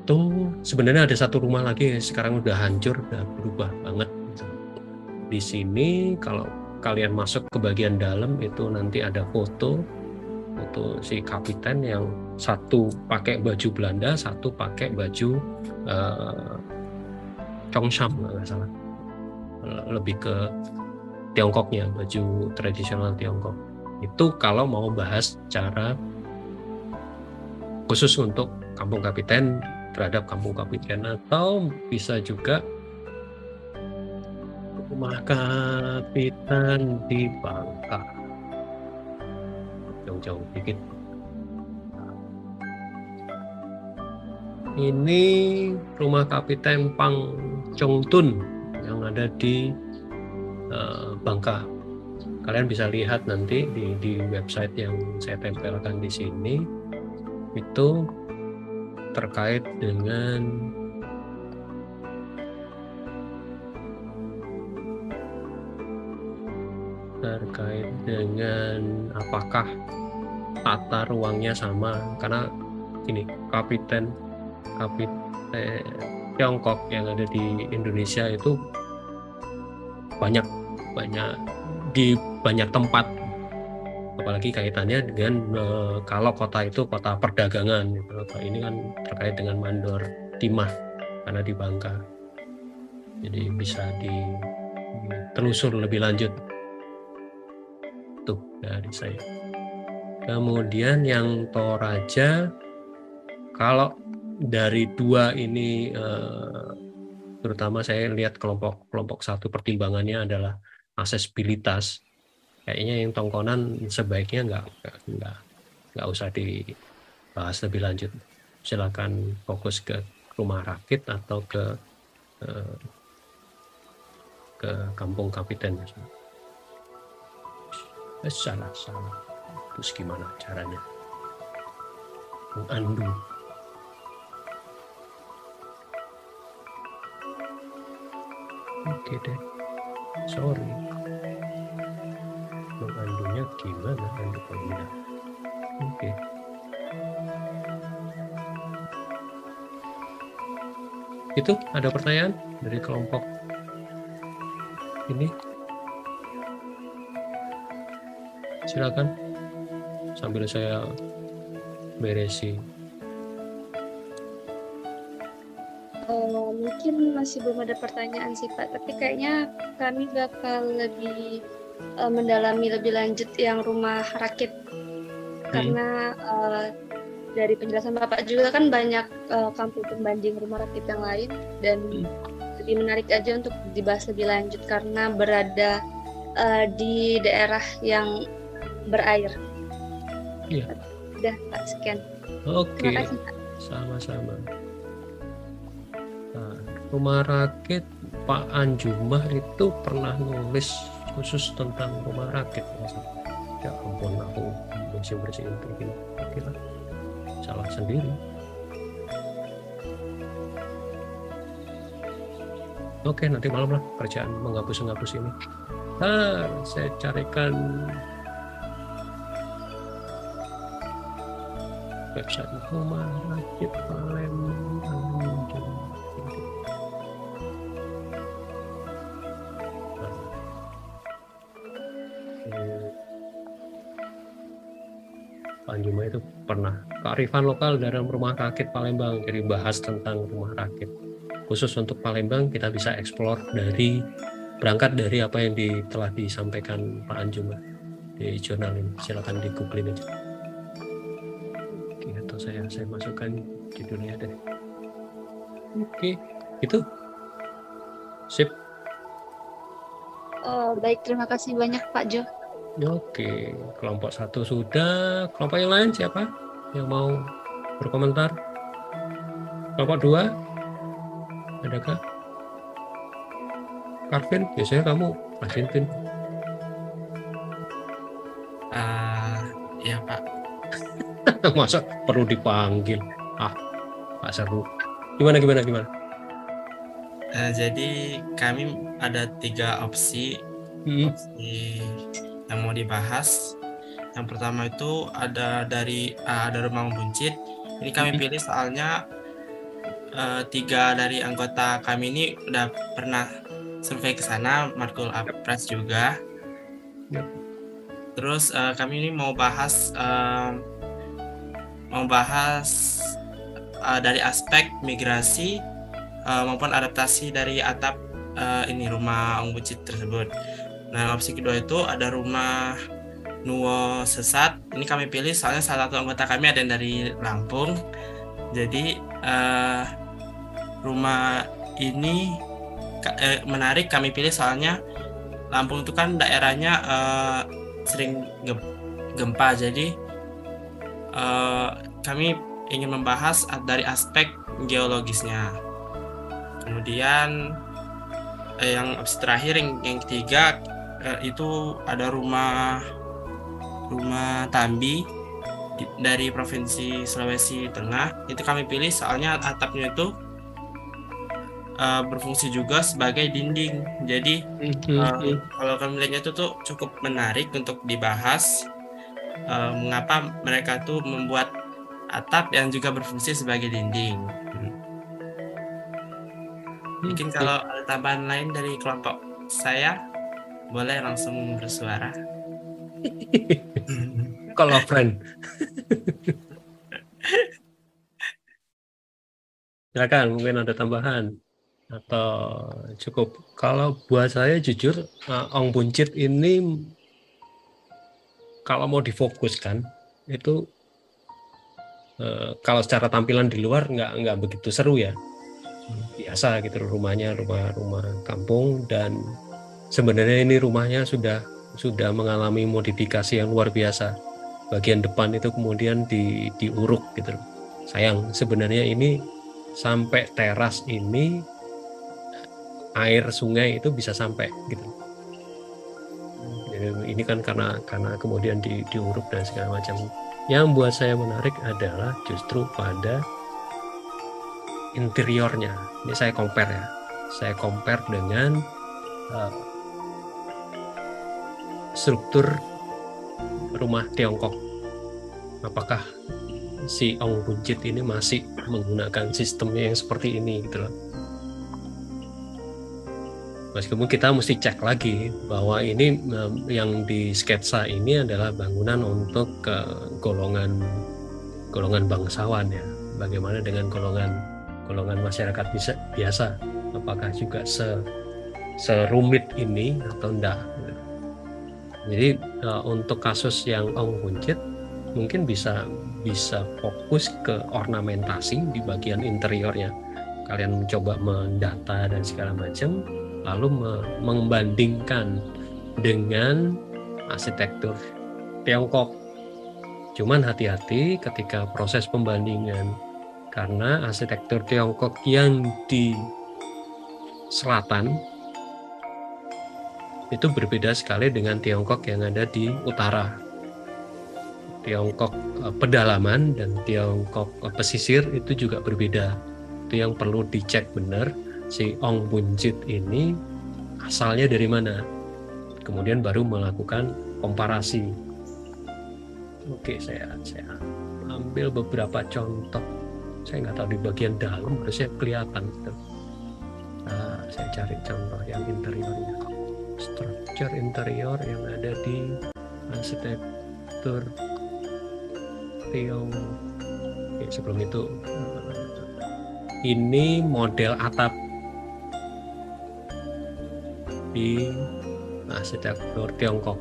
Tuh sebenarnya ada satu rumah lagi yang sekarang udah hancur, udah berubah banget. Di sini kalau kalian masuk ke bagian dalam itu nanti ada foto si kapiten yang satu pakai baju Belanda, satu pakai baju Cheongsam nggak salah, lebih ke Tiongkoknya, baju tradisional Tiongkok. Itu kalau mau bahas cara khusus untuk kampung kapiten terhadap kampung kapiten, atau bisa juga rumah kapitan di Bangka, jauh-jauh dikit. Ini rumah kapiten Pang Chong Tun yang ada di Bangka. Kalian bisa lihat nanti di website yang saya tempelkan di sini, itu terkait dengan apakah tata ruangnya sama, karena ini kapiten Tiongkok yang ada di Indonesia itu banyak di banyak tempat, apalagi kaitannya dengan kalau kota itu kota perdagangan gitu. Ini kan terkait dengan mandor timah karena di Bangka, jadi bisa ditelusur lebih lanjut tuh dari saya. Kemudian yang Toraja, kalau dari dua ini terutama saya lihat kelompok satu pertimbangannya adalah aksesibilitas. Kayaknya yang Tongkonan sebaiknya nggak usah dibahas lebih lanjut. Silakan fokus ke rumah rakit atau ke kampung kapiten. Salah. Terus gimana caranya? Mengandu. Oke deh. Sorry. Mengandunya gimana? Oke. Itu ada pertanyaan dari kelompok ini? Silakan sambil saya beresi. Mungkin masih belum ada pertanyaan sih Pak, tapi kayaknya kami bakal lebih mendalami lebih lanjut yang rumah rakit, karena dari penjelasan Bapak juga kan banyak kampung pembanding rumah rakit yang lain, dan lebih menarik aja untuk dibahas lebih lanjut karena berada di daerah yang berair. Iya. Udah Pak, sekian. Oke. Terima kasih Pak. Sama-sama. Nah, rumah rakit Pak Anjumah itu pernah nulis khusus tentang rumah rakit. Ya ampun, aku bersihin begini. Oke lah. Salah sendiri. Oke, nanti malam lah kerjaan menghapus ini. Saya carikan website rumah rakit Palembang. Pak Anjuma itu pernah kearifan lokal dalam rumah rakit Palembang, jadi bahas tentang rumah rakit khusus untuk Palembang. Kita bisa eksplor berangkat dari apa yang telah disampaikan Pak Anjuma di jurnal ini. Silakan di googling aja. Oke, atau saya masukkan judulnya deh. Oke, itu sip. Baik, terima kasih banyak Pak Jo. Oke, kelompok satu sudah. Kelompok yang lain siapa yang mau berkomentar? Kelompok 2 adakah? Karvin, biasanya kamu Karvin. Ya Pak. Masa perlu dipanggil? Pak seru. Gimana? Jadi kami ada 3 opsi yang mau dibahas. Yang pertama itu ada rumah Ong Buncit. Ini kami pilih soalnya 3 dari anggota kami ini udah pernah survei ke sana, Markul Apres juga. Terus kami ini mau bahas dari aspek migrasi maupun adaptasi dari atap ini rumah Ong Buncit tersebut. Nah, opsi kedua itu ada rumah Nuwo Sesat. Ini kami pilih soalnya salah satu anggota kami ada yang dari Lampung. Jadi rumah ini menarik kami pilih soalnya Lampung itu kan daerahnya sering gempa. Jadi kami ingin membahas dari aspek geologisnya. Kemudian yang opsi terakhir yang ketiga itu ada rumah Tambi dari Provinsi Sulawesi Tengah. Itu kami pilih soalnya atapnya itu berfungsi juga sebagai dinding. Jadi kalau kami melihatnya itu tuh cukup menarik untuk dibahas, mengapa mereka tuh membuat atap yang juga berfungsi sebagai dinding. Mungkin kalau ada tambahan lain dari kelompok saya, boleh langsung bersuara. Kalau friend. Silakan, mungkin ada tambahan atau cukup. Kalau buat saya jujur, Ong Buncit ini kalau mau difokuskan itu kalau secara tampilan di luar nggak begitu seru ya, biasa gitu rumahnya, rumah kampung, dan sebenarnya ini rumahnya sudah mengalami modifikasi yang luar biasa. Bagian depan itu kemudian diuruk gitu. Sayang, sebenarnya ini sampai teras ini air sungai itu bisa sampai gitu. Jadi ini kan karena kemudian diuruk dan segala macam. Yang buat saya menarik adalah justru pada interiornya. Ini saya compare ya. Saya compare dengan struktur rumah Tiongkok. Apakah si Ong Buncit ini masih menggunakan sistemnya yang seperti ini gitu loh. Meskipun kita mesti cek lagi bahwa ini yang di sketsa ini adalah bangunan untuk golongan bangsawan ya. Bagaimana dengan golongan masyarakat biasa? Apakah juga serumit ini atau enggak? Jadi untuk kasus yang Ong Buncit mungkin bisa fokus ke ornamentasi di bagian interiornya. Kalian mencoba mendata dan segala macam, lalu membandingkan dengan arsitektur Tiongkok. Cuman hati-hati ketika proses pembandingan, karena arsitektur Tiongkok yang di selatan itu berbeda sekali dengan Tiongkok yang ada di utara. Tiongkok pedalaman dan Tiongkok pesisir itu juga berbeda. Itu yang perlu dicek benar, si Ong Buncit ini asalnya dari mana, kemudian baru melakukan komparasi. Oke, saya ambil beberapa contoh. Saya nggak tahu di bagian dalam harusnya kelihatan. Saya cari contoh yang interiornya, struktur interior yang ada di arsitektur Tiongkok. Sebelum itu, ini model atap di arsitektur Tiongkok.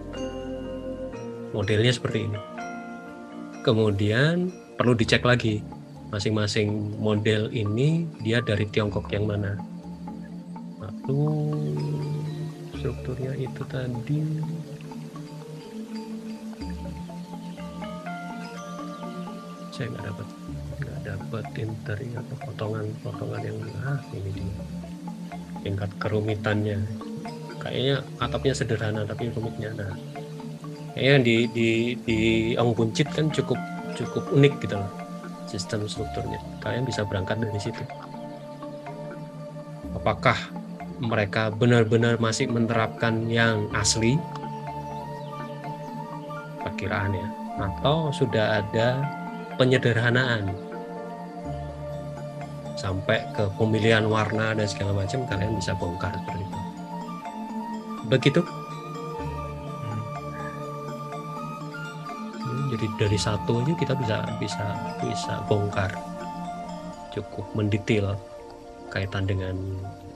Modelnya seperti ini. Kemudian perlu dicek lagi masing-masing model ini dia dari Tiongkok yang mana. Lalu strukturnya itu tadi saya nggak dapat interior atau potongan yang ini dia tingkat kerumitannya. Kayaknya atapnya sederhana tapi rumitnya kayaknya di Ong Buncit kan cukup unik gitu loh sistem strukturnya. Kalian bisa berangkat dari situ. Apakah mereka benar-benar masih menerapkan yang asli perkiraan ya, atau sudah ada penyederhanaan sampai ke pemilihan warna dan segala macam, kalian bisa bongkar seperti itu. Begitu. Jadi dari satu aja kita bisa bongkar, cukup mendetail kaitan dengan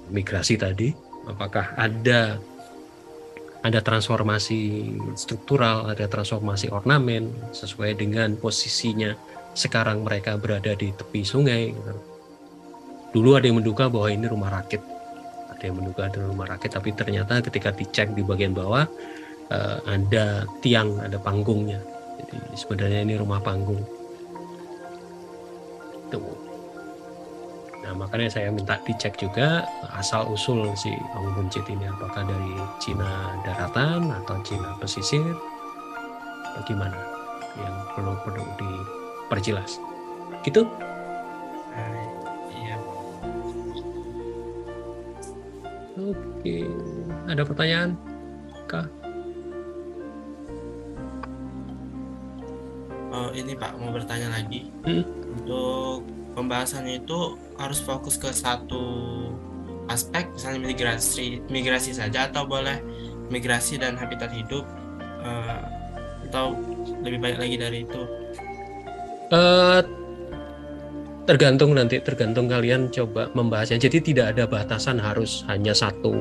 migrasi tadi. Apakah ada transformasi struktural, ada transformasi ornamen sesuai dengan posisinya sekarang mereka berada di tepi sungai. Dulu ada yang menduga bahwa ini rumah rakit, tapi ternyata ketika dicek di bagian bawah ada tiang, ada panggungnya. Jadi sebenarnya ini rumah panggung. Tuh. Nah, makanya saya minta dicek juga asal usul si Ong Buncit ini, apakah dari Cina daratan atau Cina pesisir, bagaimana, yang perlu diperjelas. Gitu? Iya. Oke, ada pertanyaan kah? Oh, ini Pak mau bertanya lagi. Untuk pembahasannya itu harus fokus ke satu aspek, misalnya migrasi saja, atau boleh migrasi dan habitat hidup, atau lebih banyak lagi dari itu? Tergantung kalian coba membahasnya. Jadi tidak ada batasan harus hanya satu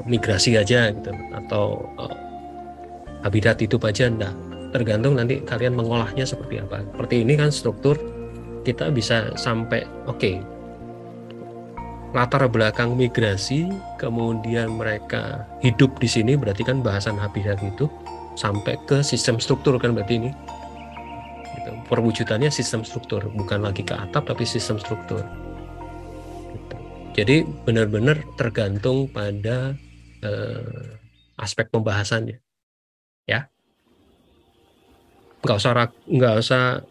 migrasi aja gitu, atau habitat hidup aja, enggak. Tergantung nanti kalian mengolahnya seperti apa. Seperti ini kan struktur, kita bisa sampai latar belakang migrasi, kemudian mereka hidup di sini, berarti kan bahasan habitat hidup, sampai ke sistem struktur kan berarti ini. Gitu. Perwujudannya sistem struktur, bukan lagi ke atap tapi sistem struktur. Gitu. Jadi benar-benar tergantung pada aspek pembahasannya, ya. Nggak usah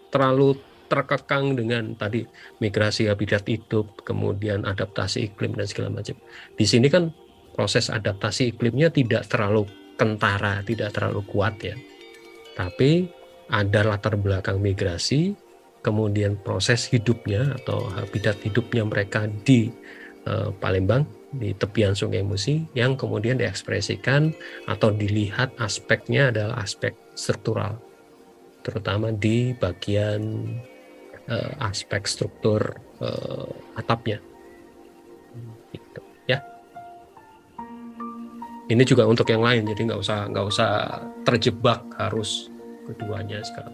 terlalu terkekang dengan tadi migrasi habitat hidup, kemudian adaptasi iklim dan segala macam. Di sini kan proses adaptasi iklimnya tidak terlalu kentara, tidak terlalu kuat ya. Tapi ada latar belakang migrasi, kemudian proses hidupnya atau habitat hidupnya mereka di Palembang, di tepian Sungai Musi, yang kemudian diekspresikan atau dilihat aspeknya adalah aspek struktural, terutama di bagian aspek struktur atapnya, gitu, ya. Ini juga untuk yang lain, jadi nggak usah terjebak harus keduanya sekarang.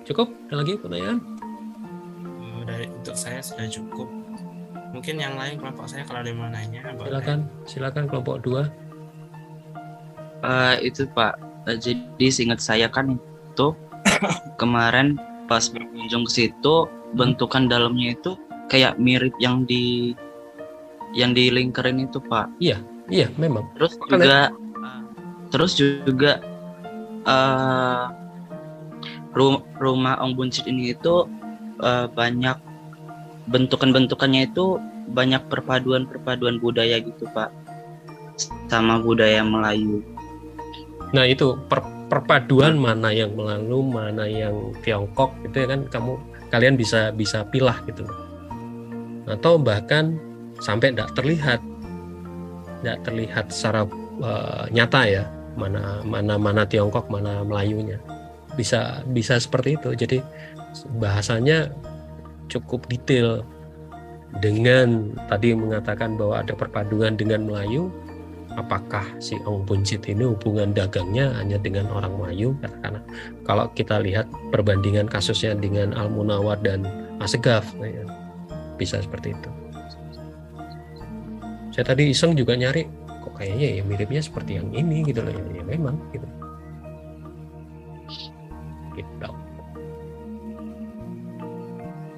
Cukup? Ada lagi pertanyaan? Untuk saya sudah cukup. Mungkin yang lain kelompok saya kalau ada yang mau nanya. Silakan kelompok 2. Itu Pak. Jadi seingat saya kan itu kemarin pas berkunjung ke situ, bentukan dalamnya itu kayak mirip yang di lingkarin itu Pak. Iya memang. Terus juga rumah Ong Buncit ini itu banyak bentukannya itu banyak perpaduan budaya gitu Pak, sama budaya Melayu. Nah itu perpaduan mana yang Melayu, mana yang Tiongkok, itu ya kan kalian bisa pilah gitu, atau bahkan sampai tidak terlihat secara nyata ya mana Tiongkok, mana Melayunya, bisa seperti itu. Jadi bahasanya cukup detail, dengan tadi mengatakan bahwa ada perpaduan dengan Melayu. Apakah si Ong Buncit ini hubungan dagangnya hanya dengan orang Melayu? Karena kalau kita lihat perbandingan kasusnya dengan Al Munawar dan Assegaf, ya, bisa seperti itu. Saya tadi iseng juga nyari, kok kayaknya ya miripnya seperti yang ini gitu loh. Ya memang gitu.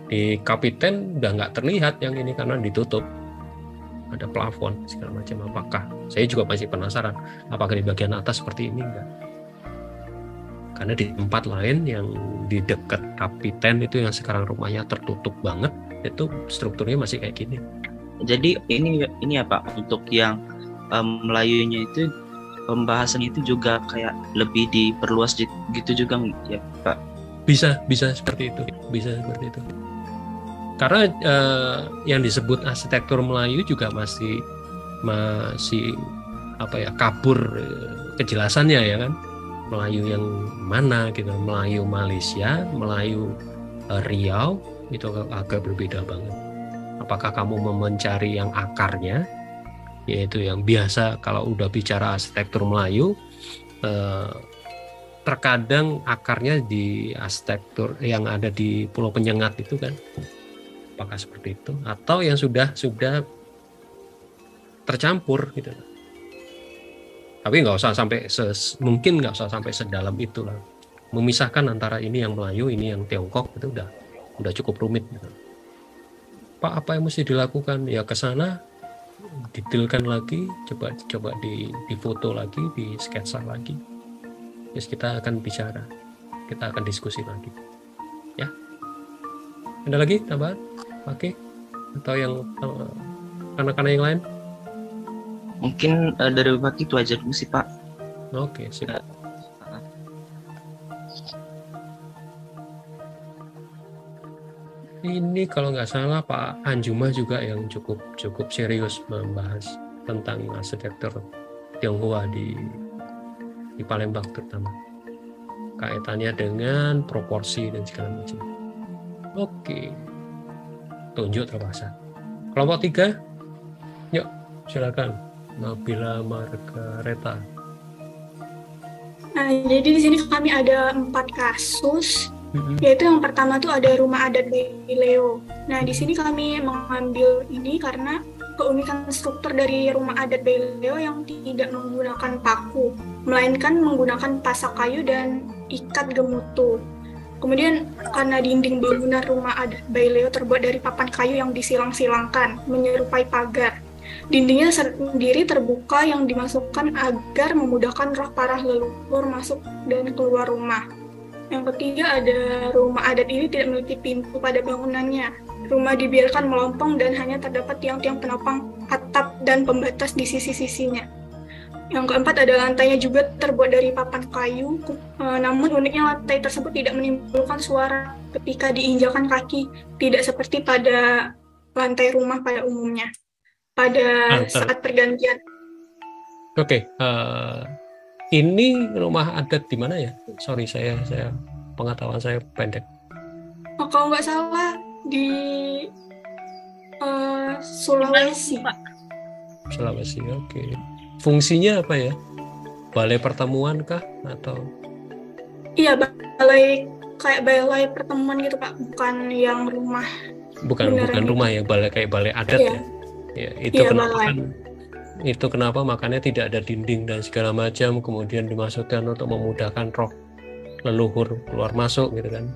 Di Kapiten udah nggak terlihat yang ini karena ditutup, ada plafon segala macam. Apakah, saya juga masih penasaran, apakah di bagian atas seperti ini enggak? Karena di tempat lain yang di dekat Kapiten itu yang sekarang rumahnya tertutup banget, itu strukturnya masih kayak gini. Jadi ini ya Pak, untuk yang Melayunya itu pembahasan itu juga kayak lebih diperluas gitu juga ya Pak? Bisa seperti itu, karena yang disebut arsitektur Melayu juga masih apa ya, kabur kejelasannya ya kan. Melayu yang mana gitu, Melayu Malaysia, Melayu Riau itu agak berbeda banget. Apakah kamu mencari yang akarnya, yaitu yang biasa kalau udah bicara arsitektur Melayu, terkadang akarnya di arsitektur yang ada di Pulau Penyengat itu kan, apakah seperti itu, atau yang sudah tercampur gitu. Tapi nggak usah sampai mungkin nggak usah sampai sedalam itu lah. Memisahkan antara ini yang Melayu, ini yang Tiongkok itu udah cukup rumit gitu. Pak, apa yang mesti dilakukan? Ya ke sana, detailkan lagi, coba di foto lagi, di sketsa lagi. Terus kita akan bicara, kita akan diskusi lagi. Ya. Ada lagi tambahan? Oke. Atau yang anak-anak yang lain? Mungkin dari Bapak itu aja dulu sih Pak. Oke, siap. Ini kalau nggak salah Pak Anjuma juga yang cukup serius membahas tentang arsitektur Tionghoa di Palembang terutama, kaitannya dengan proporsi dan segala macam. Oke, tunjuk terpasang. Kelompok 3, yuk silakan Nabila Margareta. Nah, jadi di sini kami ada 4 kasus. Yaitu yang pertama tuh ada rumah adat Baileo. Nah, di sini kami mengambil ini karena keunikan struktur dari rumah adat Baileo yang tidak menggunakan paku, melainkan menggunakan pasak kayu dan ikat gemuruh. Kemudian karena dinding bangunan rumah adat Baileo terbuat dari papan kayu yang disilang-silangkan, menyerupai pagar. Dindingnya sendiri terbuka yang dimasukkan agar memudahkan roh para leluhur masuk dan keluar rumah. Yang ketiga ada rumah adat ini tidak memiliki pintu pada bangunannya. Rumah dibiarkan melompong dan hanya terdapat tiang-tiang penopang, atap, dan pembatas di sisi-sisinya. Yang keempat ada lantainya juga terbuat dari papan kayu, namun uniknya lantai tersebut tidak menimbulkan suara ketika diinjakan kaki, tidak seperti pada lantai rumah pada umumnya. Pada saat pergantian. Oke, ini rumah adat di mana ya? Sorry, saya pengetahuan saya pendek. Kalau nggak salah di Sulawesi, Pak. Sulawesi, oke. Fungsinya apa ya? Balai pertemuan kah atau? Iya, balai pertemuan gitu Pak, bukan yang rumah. Bukan rumah ya, kayak balai adat ya. Ya, itu kenapa kan? Itu kenapa makanya tidak ada dinding dan segala macam, kemudian dimasukkan untuk memudahkan roh leluhur keluar masuk gitu kan.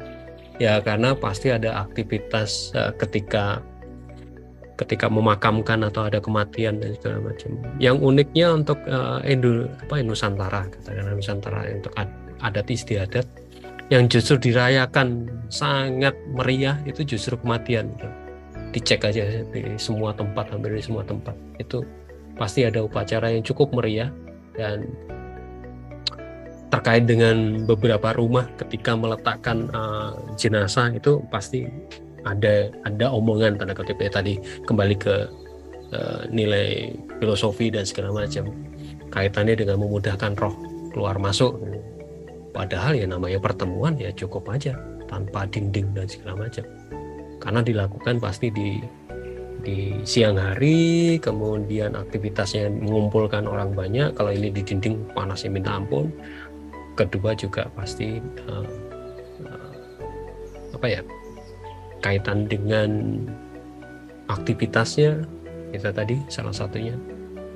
Ya karena pasti ada aktivitas ketika memakamkan atau ada kematian dan segala macam. Yang uniknya untuk Nusantara, katakanlah Nusantara untuk adat istiadat yang justru dirayakan sangat meriah itu justru kematian gitu. Dicek aja di semua tempat, hampir di semua tempat itu pasti ada upacara yang cukup meriah, dan terkait dengan beberapa rumah ketika meletakkan jenazah itu pasti ada omongan tanda kutip tadi, kembali ke nilai filosofi dan segala macam kaitannya dengan memudahkan roh keluar masuk. Padahal ya namanya pertemuan ya cukup aja tanpa dinding dan segala macam, karena dilakukan pasti di siang hari, kemudian aktivitasnya mengumpulkan orang banyak. Kalau ini di dinding panasnya minta ampun. Kedua juga pasti kaitan dengan aktivitasnya itu tadi salah satunya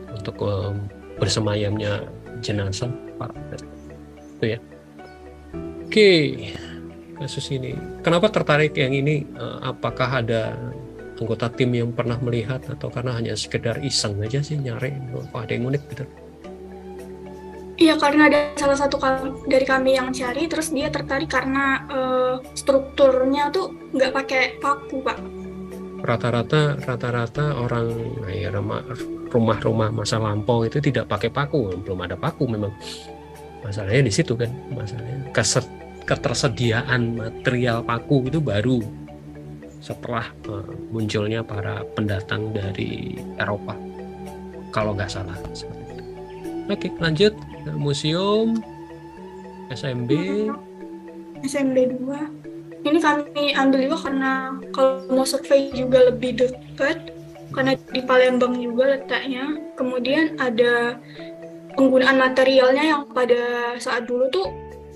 untuk bersemayamnya jenazah itu ya. Oke, kasus ini kenapa tertarik yang ini? Apakah ada anggota tim yang pernah melihat atau karena hanya sekedar iseng aja sih nyari ada yang unik gitu? Iya, karena ada salah satu dari kami yang cari, terus dia tertarik karena strukturnya tuh nggak pakai paku Pak. rata-rata orang rumah-rumah masa lampau itu tidak pakai paku, belum ada paku memang. Masalahnya di situ kan, masalahnya ketersediaan material paku itu baru setelah munculnya para pendatang dari Eropa, kalau nggak salah. Oke, lanjut museum SMB 2. Ini kami ambil juga karena kalau mau survei juga lebih dekat, karena di Palembang juga letaknya. Kemudian ada penggunaan materialnya yang pada saat dulu tuh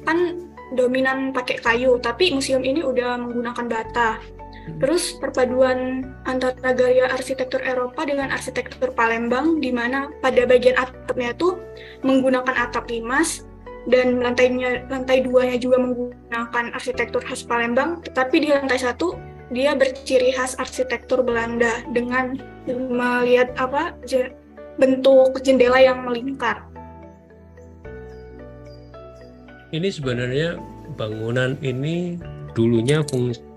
kan dominan pakai kayu, tapi museum ini udah menggunakan bata. Terus perpaduan antara gaya arsitektur Eropa dengan arsitektur Palembang, di mana pada bagian atapnya tuh menggunakan atap limas, dan lantai 2-nya juga menggunakan arsitektur khas Palembang, tetapi di lantai 1 dia berciri khas arsitektur Belanda dengan melihat bentuk jendela yang melingkar. Ini sebenarnya bangunan ini dulunya fungsi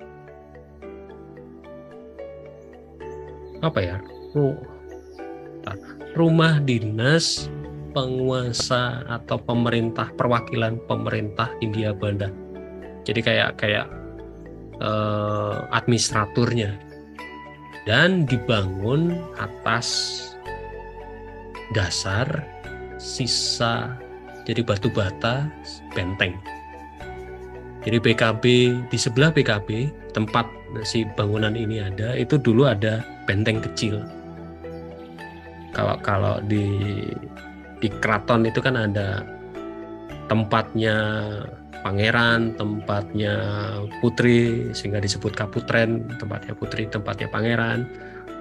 rumah dinas penguasa atau pemerintah, perwakilan pemerintah Hindia Belanda. Jadi kayak administraturnya, dan dibangun atas dasar sisa jadi batu bata benteng. Jadi BKB, di sebelah BKB tempat si bangunan ini ada, itu dulu ada benteng kecil. Kalau di keraton itu kan ada tempatnya pangeran, tempatnya putri, sehingga disebut kaputren, tempatnya putri, tempatnya pangeran.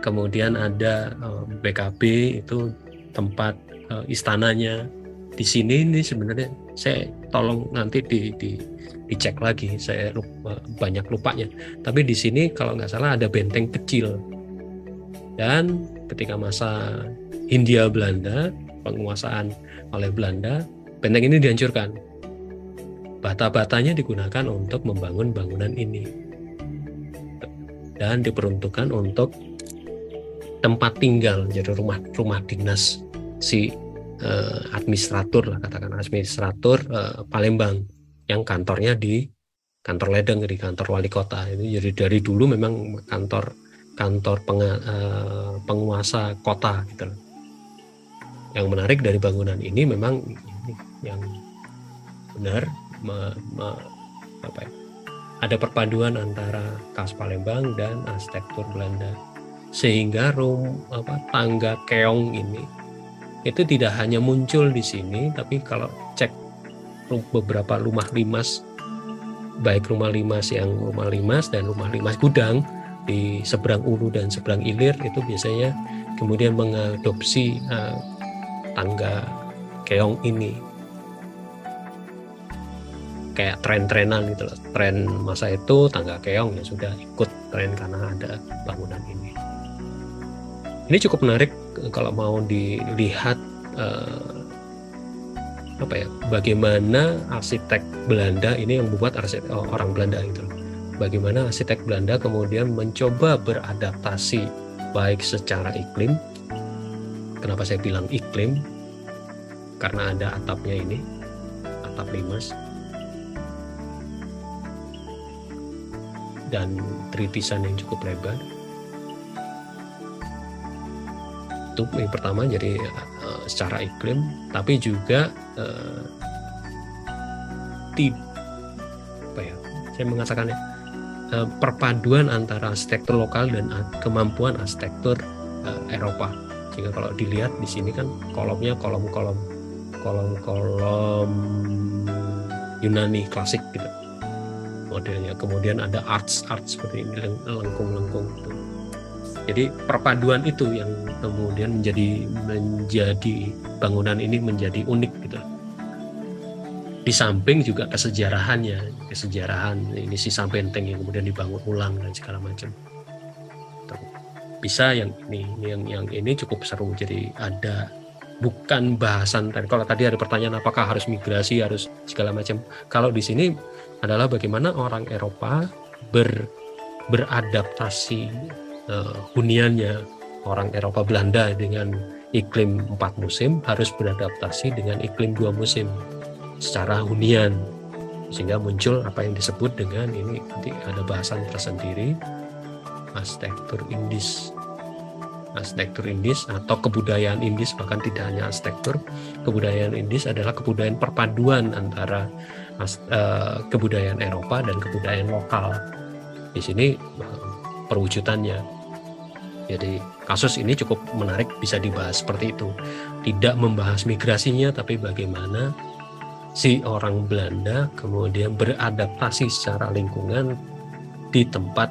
Kemudian ada BKB, itu tempat istananya. Di sini ini sebenarnya saya tolong nanti dicek lagi, saya banyak lupanya. Tapi di sini kalau nggak salah ada benteng kecil. Dan ketika masa Hindia Belanda, penguasaan oleh Belanda, benteng ini dihancurkan. Bata-batanya digunakan untuk membangun bangunan ini dan diperuntukkan untuk tempat tinggal, jadi rumah dinas si administratur lah, katakan administratur Palembang, yang kantornya di kantor ledeng, di kantor wali kota. Ini jadi dari dulu memang kantor penguasa kota gitu. Yang menarik dari bangunan ini memang yang benar ada perpaduan antara khas Palembang dan arsitektur Belanda, sehingga tangga keong ini itu tidak hanya muncul di sini, tapi kalau cek beberapa rumah limas, baik rumah limas dan rumah limas gudang di seberang Ulu dan seberang Ilir, itu biasanya kemudian mengadopsi tangga keong ini, kayak tren-trenan gitu loh. Tren masa itu tangga keong ya sudah ikut tren karena ada bangunan ini. Ini cukup menarik kalau mau dilihat bagaimana arsitek Belanda ini yang membuat orang Belanda gitu loh. Bagaimana arsitek Belanda kemudian mencoba beradaptasi baik secara iklim. Kenapa saya bilang iklim? Karena ada atapnya ini, atap limas, dan tritisan yang cukup lebar. Itu yang pertama, jadi secara iklim, tapi juga saya mengatakannya perpaduan antara arsitektur lokal dan kemampuan arsitektur Eropa. Jika kalau dilihat di sini kan kolomnya kolom Yunani klasik gitu modelnya. Kemudian ada arts seperti ini, lengkung gitu. Jadi perpaduan itu yang kemudian menjadi bangunan ini menjadi unik gitu. Di samping juga kesejarahan ini sisa benteng yang kemudian dibangun ulang dan segala macam. Bisa yang ini cukup seru. Jadi ada bukan bahasan tadi. Kalau tadi ada pertanyaan apakah harus migrasi, harus segala macam. Kalau di sini adalah bagaimana orang Eropa beradaptasi huniannya orang Eropa Belanda dengan iklim 4 musim harus beradaptasi dengan iklim 2 musim secara hunian, sehingga muncul apa yang disebut dengan ini, nanti ada bahasan tersendiri, arsitektur Indis atau kebudayaan Indis. Bahkan tidak hanya arsitektur, kebudayaan Indis adalah kebudayaan perpaduan antara kebudayaan Eropa dan kebudayaan lokal. Di sini perwujudannya. Jadi kasus ini cukup menarik, bisa dibahas seperti itu. Tidak membahas migrasinya, tapi bagaimana si orang Belanda kemudian beradaptasi secara lingkungan di tempat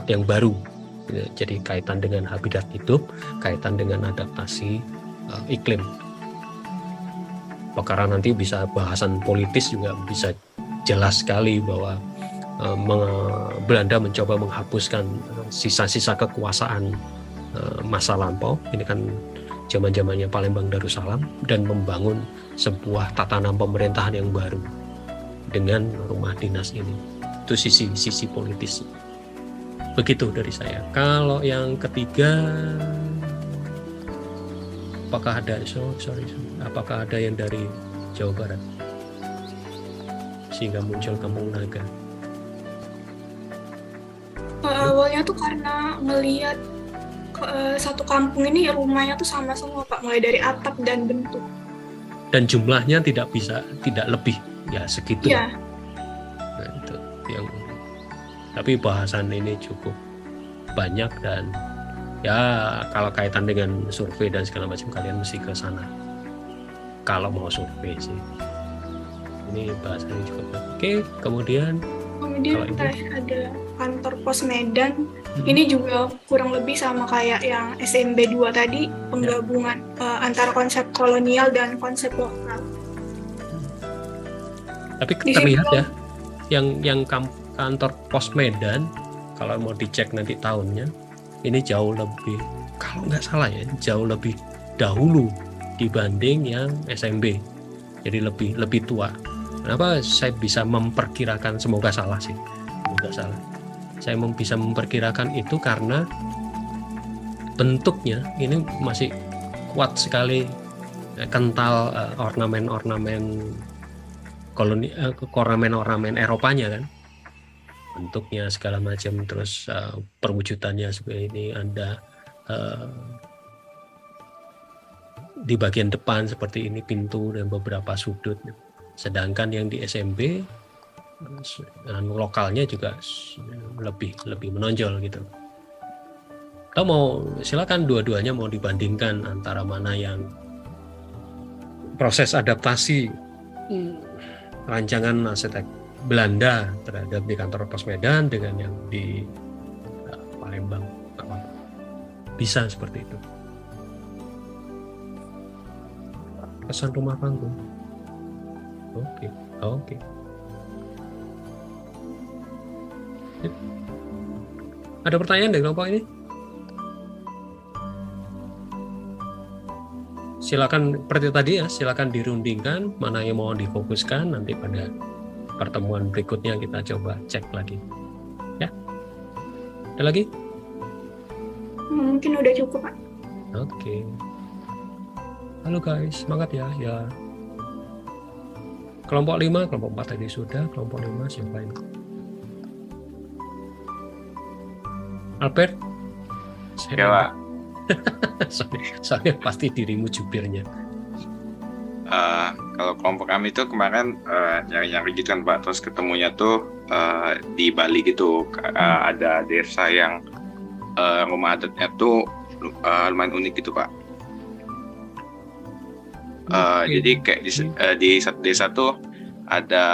yang baru. Jadi kaitan dengan habitat hidup, kaitan dengan adaptasi iklim. Karena nanti bisa bahasan politis juga bisa jelas sekali bahwa Belanda mencoba menghapuskan sisa-sisa kekuasaan masa lampau. Ini kan zaman-zamannya Palembang Darussalam, dan membangun sebuah tatanan pemerintahan yang baru dengan rumah dinas ini. Itu sisi politis. Begitu dari saya. Kalau yang ketiga, apakah ada apakah ada yang dari Jawa Barat sehingga muncul Kampung Naga? Awalnya tuh karena melihat satu kampung ini rumahnya tuh sama semua Pak, mulai dari atap dan bentuk. Dan jumlahnya tidak lebih ya segitu. Ya. Nah, itu yang. Tapi bahasan ini cukup banyak, dan ya kalau kaitan dengan survei dan segala macam kalian mesti ke sana. Kalau mau survei sih. Ini bahasannya cukup. Oke, kemudian ada kantor pos Medan. Ini juga kurang lebih sama kayak yang SMB 2 tadi, penggabungan antara konsep kolonial dan konsep lokal. Tapi terlihat ya, yang kantor pos Medan, kalau mau dicek nanti tahunnya, ini jauh lebih, kalau nggak salah ya, jauh lebih dahulu dibanding yang SMB. Jadi lebih tua. Kenapa saya bisa memperkirakan, semoga salah sih, semoga salah. Saya bisa memperkirakan itu karena bentuknya ini masih kuat sekali, kental ornamen-ornamen koloni, ornamen Eropanya kan, bentuknya segala macam, terus perwujudannya seperti ini, ada di bagian depan seperti ini pintu dan beberapa sudut. Sedangkan yang di SMB lokalnya juga lebih menonjol gitu. Atau mau silakan dua-duanya mau dibandingkan antara mana yang proses adaptasi rancangan arsitek Belanda terhadap di kantor pos Medan dengan yang di Palembang. Bisa seperti itu. Kesan rumah panggung. Oke. Ada pertanyaan dari kelompok ini? Silakan seperti tadi ya, silakan dirundingkan mana yang mau difokuskan, nanti pada pertemuan berikutnya kita coba cek lagi. Ya. Ada lagi? Mungkin udah cukup, Pak. Oke. Halo guys, semangat ya. Ya. Kelompok 5, kelompok 4 tadi sudah, kelompok 5 siapa ini? Albert? Ya, Pak. Soalnya pasti dirimu jubirnya. Kalau kelompok kami itu kemarin nyari-nyari gitu kan Pak, terus ketemunya tuh di Bali gitu. Ada desa yang rumah adatnya tuh lumayan unik gitu Pak. Jadi kayak di satu desa tuh ada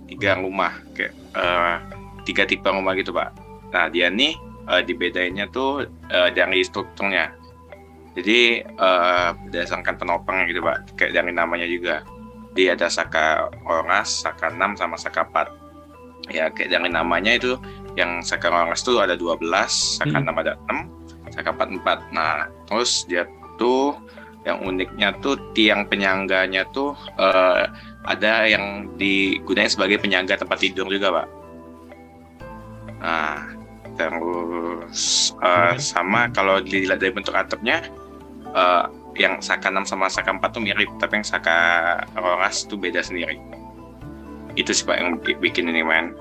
3 rumah, kayak 3 tipe rumah gitu Pak. Nah dia nih dibedainnya tuh dari strukturnya. Jadi berdasarkan penopangnya gitu Pak, kayak dari namanya juga. Dia ada Saka Oras, Saka 6 sama Saka 4. Ya kayak dari namanya itu yang Saka Oras tuh ada 12, Saka 6 ada 6, Saka 4 4. Nah terus dia tuh yang uniknya tuh tiang penyangganya tuh ada yang digunakan sebagai penyangga tempat tidur juga Pak. Nah Terus sama kalau dilihat dari bentuk atapnya, yang Saka 6 sama Saka 4 tuh mirip, tapi yang Saka Roras tuh beda sendiri. Itu sih Pak yang bikin ini men.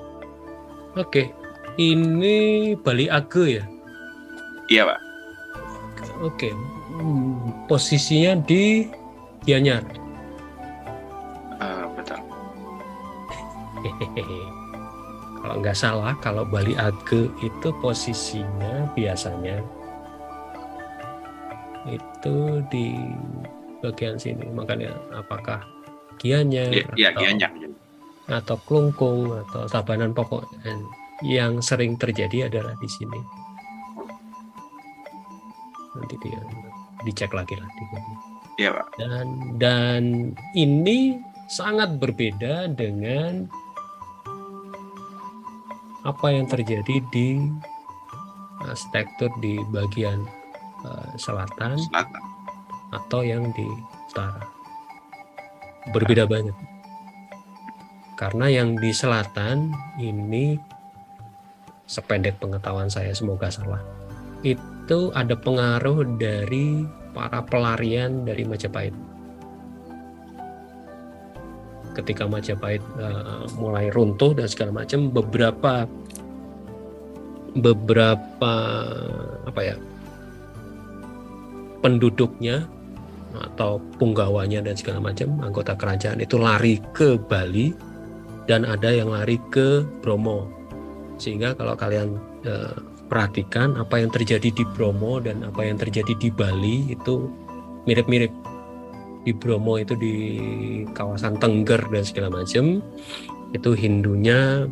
Oke, ini Bali Age ya? Iya Pak. Oke, posisinya di Gianyar. Betul. Kalau nggak salah, kalau Bali Age itu posisinya biasanya itu di bagian sini. Makanya apakah Gianyar atau Klungkung atau Tabanan Pokok, yang sering terjadi adalah di sini. Nanti dia dicek lagi lah. Iya Pak. Dan ini sangat berbeda dengan apa yang terjadi di arsitektur di bagian selatan atau yang di utara. Berbeda banget. Karena yang di selatan ini, sependek pengetahuan saya, semoga salah, itu ada pengaruh dari para pelarian dari Majapahit. Ketika Majapahit mulai runtuh dan segala macam, beberapa penduduknya atau punggawanya dan segala macam, anggota kerajaan itu lari ke Bali, dan ada yang lari ke Bromo. Sehingga kalau kalian perhatikan apa yang terjadi di Bromo dan apa yang terjadi di Bali itu mirip-mirip. Di Bromo itu di kawasan Tengger dan segala macam, itu Hindunya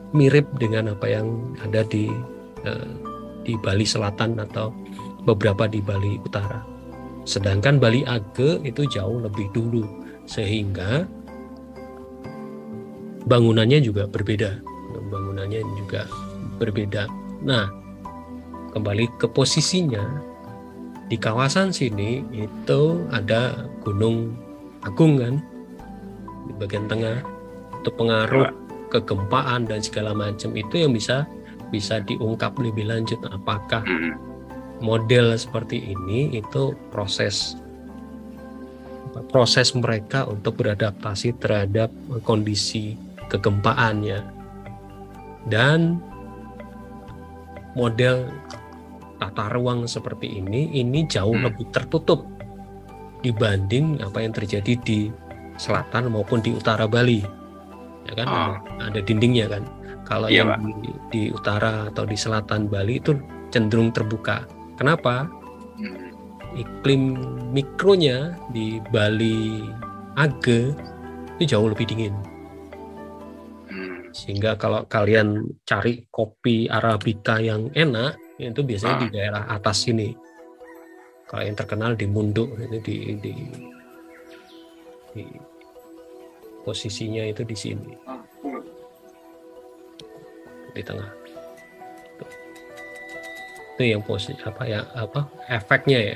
mirip dengan apa yang ada di Bali Selatan atau beberapa di Bali Utara. Sedangkan Bali Age itu jauh lebih dulu, sehingga bangunannya juga berbeda. Nah, kembali ke posisinya, di kawasan sini itu ada Gunung Agung kan, di bagian tengah. Itu pengaruh kegempaan dan segala macam, itu yang bisa diungkap lebih lanjut. Apakah model seperti ini itu proses mereka untuk beradaptasi terhadap kondisi kegempaannya, dan model tata ruang seperti ini jauh lebih tertutup dibanding apa yang terjadi di selatan maupun di utara Bali, ya kan? Ada dindingnya kan. Kalau yang di utara atau di selatan Bali itu cenderung terbuka. Kenapa? Iklim mikronya di Bali Age itu jauh lebih dingin. Sehingga kalau kalian cari kopi Arabica yang enak, itu biasanya di daerah atas sini. Kalau yang terkenal di Munduk, itu di posisinya itu di sini, di tengah. Itu yang efeknya ya,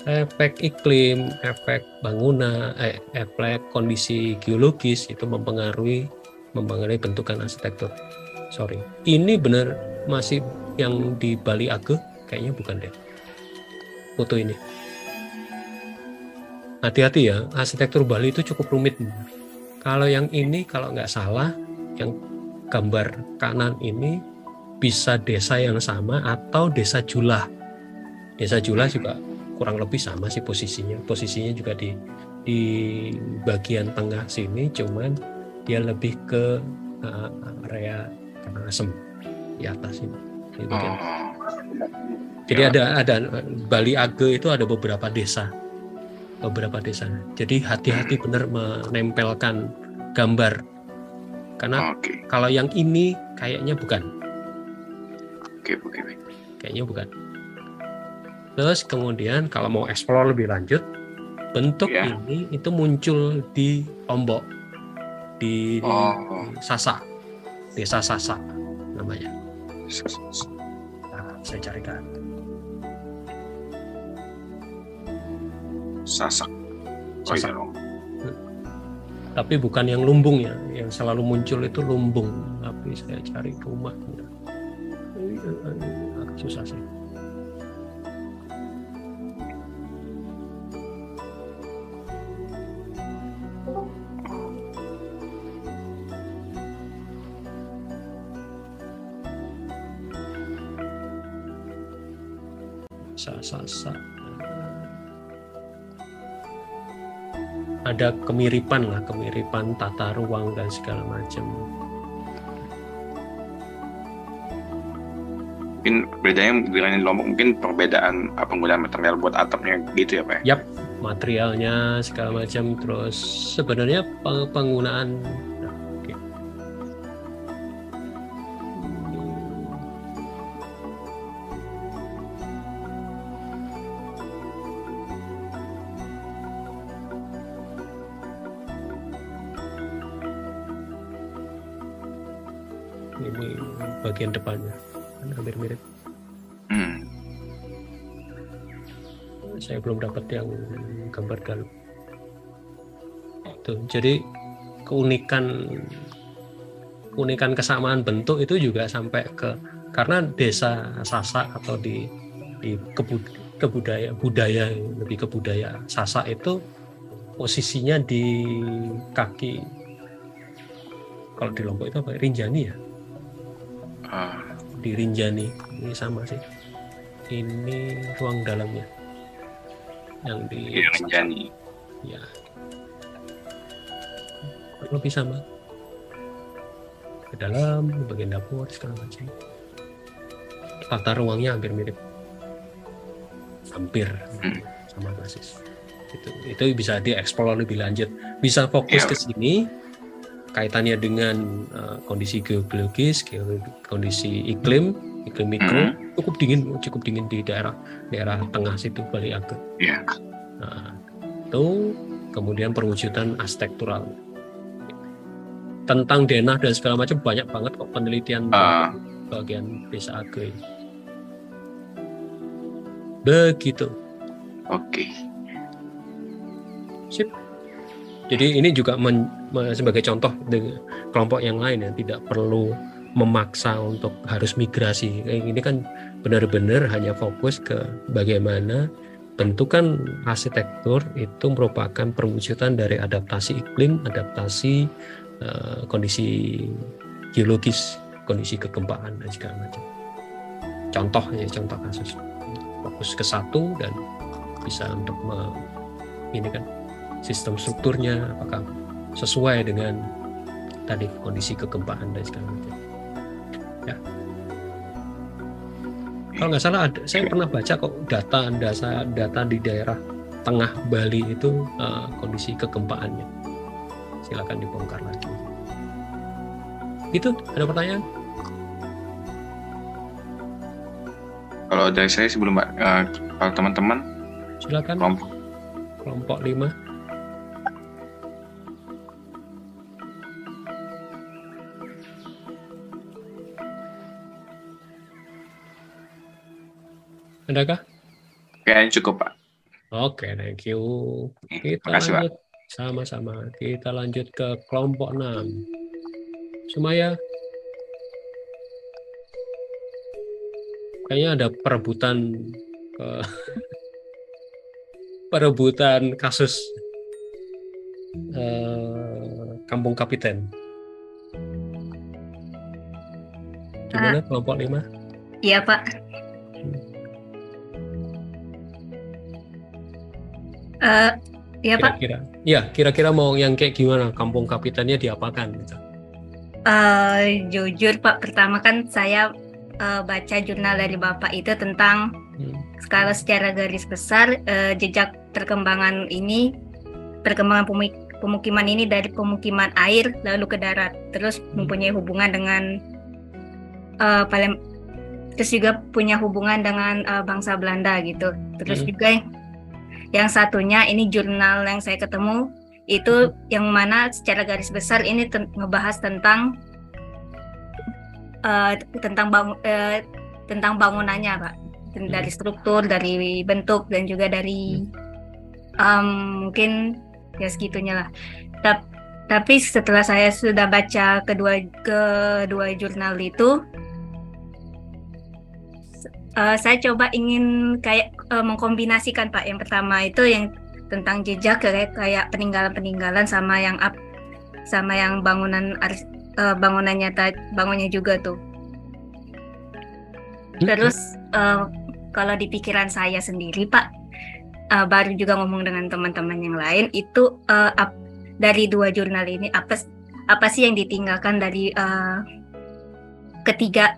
efek iklim, efek bangunan, efek kondisi geologis itu mempengaruhi bentukan arsitektur. Ini benar masih yang di Bali Age, kayaknya bukan deh foto ini. Hati-hati ya, arsitektur Bali itu cukup rumit. Kalau yang ini, kalau nggak salah, yang gambar kanan ini bisa desa yang sama atau desa Julah. Desa Julah juga kurang lebih sama sih posisinya juga di bagian tengah sini, cuman dia lebih ke area Karangasem di atas ini. Jadi ada Bali Age itu ada beberapa desa. Jadi hati-hati benar menempelkan gambar, karena kalau yang ini kayaknya bukan. Kayaknya bukan. Terus kemudian kalau mau explore lebih lanjut, bentuk ini itu muncul di Lombok, di Sasak, desa Sasak namanya. Nah, saya carikan. Sasak. Sasak. Tapi bukan yang lumbung ya, yang selalu muncul itu lumbung. Tapi saya cari rumahnya. agak susah sih. Ada kemiripan tata ruang dan segala macam. Mungkin bedanya dengan Lombok mungkin perbedaan penggunaan material buat atapnya gitu ya Pak? Yap, materialnya segala macam, terus sebenarnya penggunaan ini bagian depannya hampir mirip. Saya belum dapat yang gambar dalam. Itu jadi keunikan kesamaan bentuk itu juga sampai ke, karena desa Sasak atau di budaya Sasak itu posisinya di kaki, kalau di Lombok itu apa? Rinjani ya? Di Rinjani ini sama sih. Ini ruang dalamnya yang di Rinjani. Ya, lebih sama. Ke dalam, bagian dapur segala macam. Tata ruangnya hampir mirip, hampir sama persis. Itu bisa dieksplor lebih lanjut. Bisa fokus ke sini. Kaitannya dengan kondisi geologis, kondisi iklim mikro, cukup dingin di daerah tengah situ Bali Age. Nah, itu kemudian perwujudan arsitektural. Tentang denah dan segala macam banyak banget kok penelitian bagian desa Age. Begitu. Oke. Sip. Jadi ini juga sebagai contoh dengan kelompok yang lain yang tidak perlu memaksa untuk harus migrasi. Ini kan benar-benar hanya fokus ke bagaimana bentukan arsitektur itu merupakan perwujudan dari adaptasi iklim, adaptasi kondisi geologis, kondisi kegempaan dan segala macam. Contoh kasus. Fokus ke satu dan bisa untuk ini kan sistem strukturnya apakah sesuai dengan tadi kondisi kegempaan dan segala macam. Ya. Kalau nggak salah saya pernah baca kok data di daerah tengah Bali itu kondisi kegempaannya. Silakan dibongkar lagi. Itu ada pertanyaan? Kalau dari saya sebelum kalau teman-teman silakan. Kelompok 5. Adakah? Kayaknya cukup Pak. Oke, thank you. Kita makasih, lanjut Pak. Sama-sama. Kita lanjut ke kelompok 6. Sumaya. Kayaknya ada perebutan kasus Kampung Kapiten. Gimana kelompok 5? Iya Pak. Iya Pak. Kira-kira mau yang kayak gimana? Kampung Kapitennya diapakan? Gitu. Jujur Pak, pertama kan saya baca jurnal dari Bapak itu tentang skala secara garis besar jejak perkembangan pemukiman ini dari pemukiman air lalu ke darat, terus mempunyai hubungan dengan terus juga punya hubungan dengan bangsa Belanda gitu. Terus juga yang satunya ini jurnal yang saya ketemu itu yang mana secara garis besar ini ngebahas tentang bangunannya Pak, dari struktur, dari bentuk dan juga dari mungkin ya segitunya lah. Tapi setelah saya sudah baca kedua jurnal itu, saya coba ingin kayak mengkombinasikan Pak. Yang pertama itu yang tentang jejak kayak peninggalan-peninggalan sama yang bangunnya juga tuh. Terus kalau di pikiran saya sendiri Pak, baru juga ngomong dengan teman-teman yang lain itu dari 2 jurnal ini apa sih yang ditinggalkan dari ketiga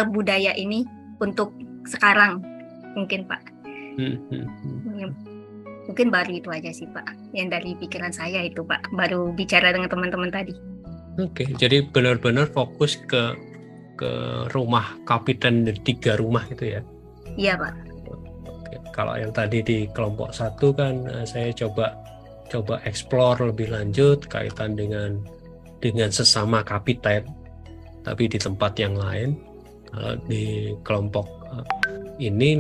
budaya ini untuk sekarang mungkin Pak. Mungkin baru itu aja sih Pak yang dari pikiran saya itu Pak, baru bicara dengan teman-teman tadi. Oke, jadi benar-benar fokus ke rumah kapiten 3 rumah itu ya? Iya Pak. Oke. Kalau yang tadi di kelompok 1 kan saya coba explore lebih lanjut kaitan dengan sesama kapiten, tapi di tempat yang lain. Kalau di kelompok ini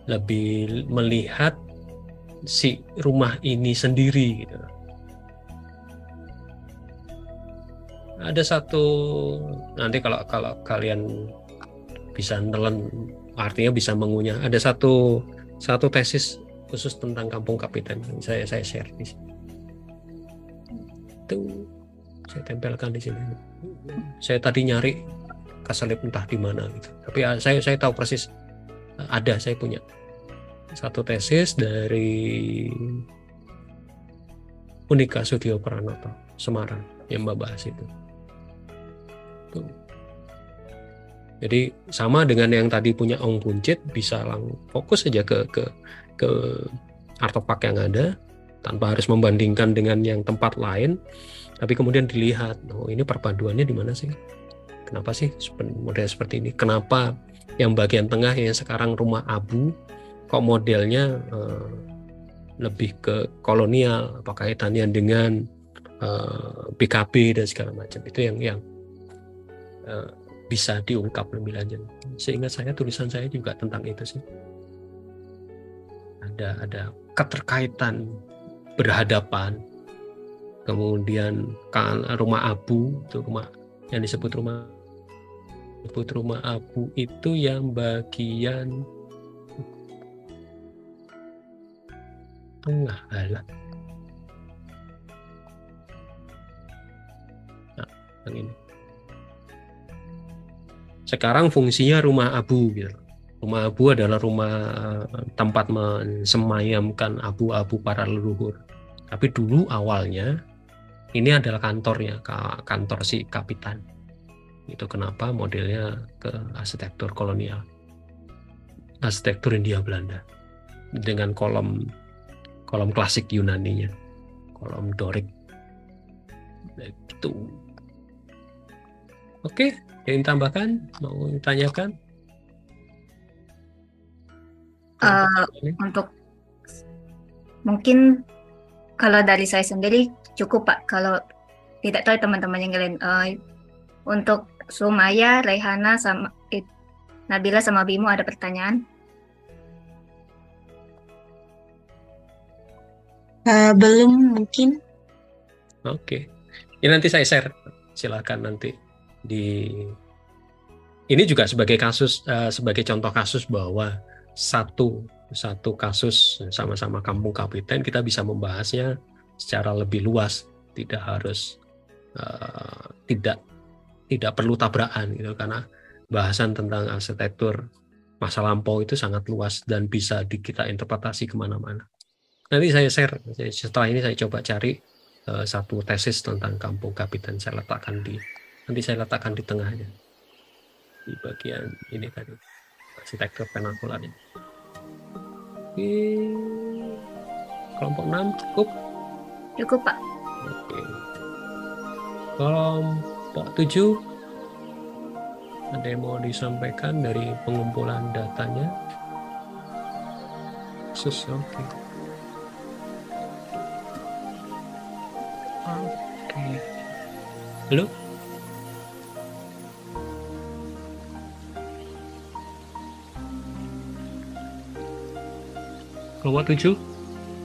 lebih melihat si rumah ini sendiri gitu. Ada satu, nanti kalau kalian bisa nelen, artinya bisa mengunyah, ada satu tesis khusus tentang kampung kapiten saya share di sini. Itu saya tempelkan di sini. Saya tadi nyari keselip entah di mana gitu. Tapi saya tahu persis ada, saya punya satu tesis dari Unika Studio Pranoto Semarang yang membahas itu. Tuh. Jadi sama dengan yang tadi punya Ong Buncit, bisa fokus saja ke artefak yang ada tanpa harus membandingkan dengan yang tempat lain, tapi kemudian dilihat, oh ini perpaduannya di mana sih? Kenapa sih model seperti ini? Kenapa yang bagian tengah yang sekarang rumah abu kok modelnya lebih ke kolonial? Apa kaitannya dengan PKB dan segala macam? Itu yang bisa diungkap lebih lanjut. Seingat saya tulisan saya juga tentang itu sih. Ada keterkaitan berhadapan. Kemudian rumah abu, itu rumah yang disebut rumah abu itu yang bagian tengah alat. Nah, yang ini. Sekarang fungsinya rumah abu gitu. Rumah abu adalah rumah tempat mensemayamkan abu-abu para leluhur. Tapi dulu awalnya ini adalah kantornya, kantor si kapitan. Itu kenapa modelnya ke arsitektur kolonial, arsitektur Hindia Belanda dengan kolom klasik Yunaninya, kolom Dorik. Gitu. Oke, yang tambahkan, mau tanyakan? Untuk mungkin kalau dari saya sendiri cukup Pak. Kalau tidak tahu teman-teman yang lain, untuk Sumaya, Rehana, sama Nabila sama Bimo ada pertanyaan? Belum mungkin. Oke. Ini nanti saya share. Silakan nanti ini juga sebagai kasus, sebagai contoh kasus bahwa satu kasus sama-sama kampung kapiten kita bisa membahasnya secara lebih luas, tidak harus tidak perlu tabrakan gitu, karena bahasan tentang arsitektur masa lampau itu sangat luas dan bisa kita interpretasi kemana-mana. Nanti saya share, setelah ini saya coba cari satu tesis tentang kampung kapiten, nanti saya letakkan di tengahnya, di bagian ini tadi, arsitektur vernakular ini. Oke. Kelompok 6 cukup? Cukup Pak. Oke. Kelompok 7 ada yang mau disampaikan dari pengumpulan datanya? Oke. Halo? Kelompok 7?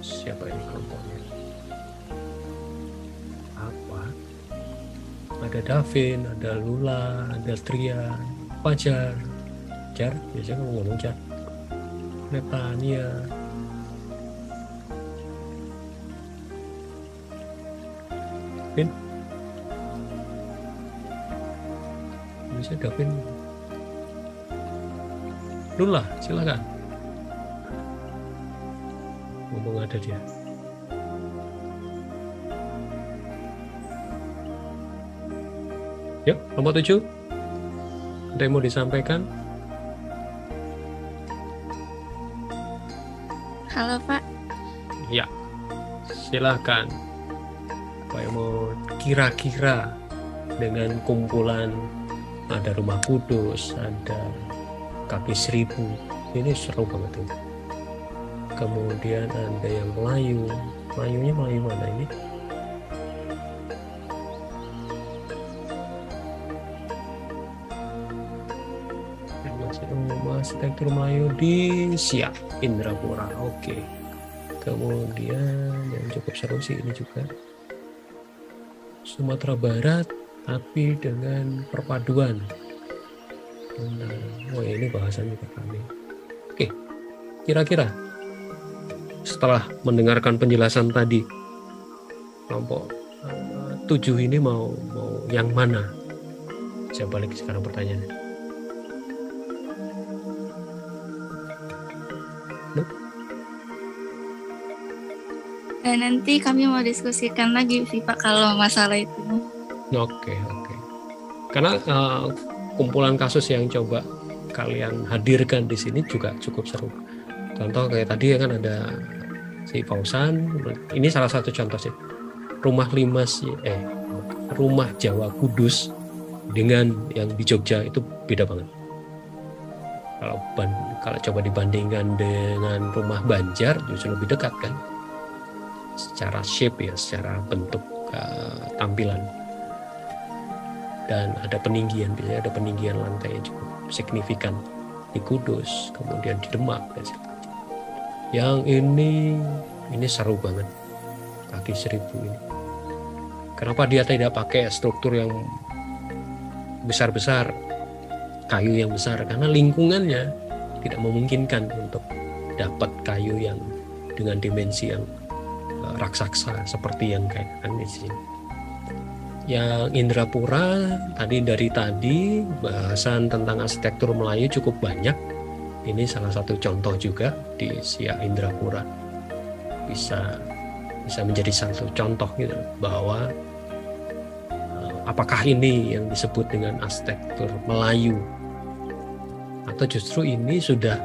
Siapa ini kelompoknya? Apa? Ada Davin, ada Lula, ada Tria, Fajar, Jar, biasanya kamu ngomong Jar, Netania, Vin, bisa Davin, Lula, silakan. Ngomong ada dia. Yuk, nomor 7. Ada yang mau disampaikan? Halo Pak. Ya, silakan. Apa yang mau kira-kira dengan kumpulan, ada Rumah Kudus, ada Kaki Seribu, ini seru banget tuh. Kemudian ada yang Melayu. Melayunya Melayu mana ini? Arsitektur Melayu di Siak Indrapura. Oke. Kemudian yang cukup seru sih ini juga Sumatera Barat tapi dengan perpaduan. Oh ini bahasannya ke kami. Oke. Kira-kira setelah mendengarkan penjelasan tadi, kelompok 7 ini mau yang mana? Saya balik sekarang pertanyaannya. Nanti kami mau diskusikan lagi sih Pak kalau masalah itu. Oke. Karena kumpulan kasus yang coba kalian hadirkan di sini juga cukup seru. Contoh kayak tadi kan ada si Fausan, ini salah satu contoh sih. Rumah Jawa Kudus dengan yang di Jogja itu beda banget. Kalau coba dibandingkan dengan rumah Banjar justru lebih dekat kan. Secara shape ya, secara bentuk tampilan. Dan ada peninggian, biasanya ada peninggian lantai yang cukup signifikan di Kudus, kemudian di Demak dan sebagainya. Yang ini seru banget, Kaki Seribu ini. Kenapa dia tidak pakai struktur yang besar-besar, kayu yang besar? Karena lingkungannya tidak memungkinkan untuk dapat kayu yang dengan dimensi yang raksasa seperti yang kayak kan di sini. Yang Indrapura dari tadi bahasan tentang arsitektur Melayu cukup banyak. Ini salah satu contoh juga di Siak Indrapura. Bisa menjadi satu contoh gitu bahwa apakah ini yang disebut dengan arsitektur Melayu atau justru ini sudah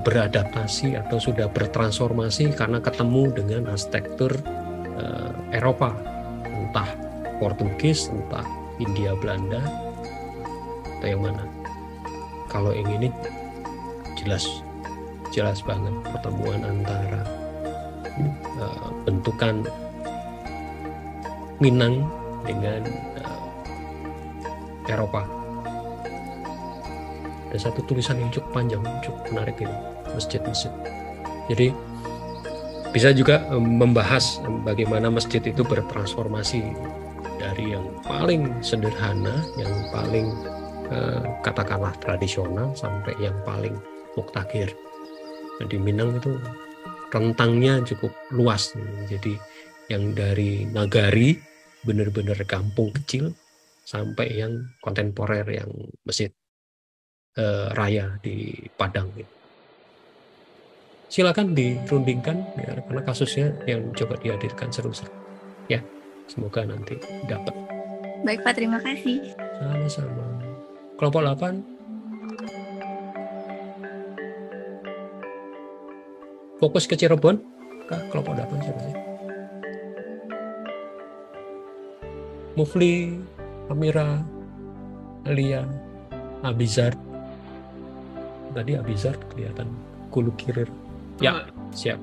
beradaptasi atau sudah bertransformasi karena ketemu dengan arsitektur Eropa, entah Portugis, entah Hindia Belanda atau yang mana. Kalau yang ini jelas banget pertemuan antara bentukan Minang dengan Eropa. Ada satu tulisan yang cukup panjang, cukup menarik ini, masjid-masjid. Jadi bisa juga membahas bagaimana masjid itu bertransformasi dari yang paling sederhana, yang paling katakanlah tradisional sampai yang paling muktakhir. Di Minang itu rentangnya cukup luas. Jadi yang dari nagari, benar-benar kampung kecil, sampai yang kontemporer, yang masjid raya di Padang. Silakan dirundingkan ya, karena kasusnya yang coba dihadirkan seru-seru. Ya, semoga nanti dapat. Baik Pak, terima kasih. Sama-sama. Kelompok 8. Fokus ke Cirebon. Kelompok 8 siapa sih? Mufli, Amira, Elia, Abizar. Tadi Abizar kelihatan kulu kirir. Ya, siap.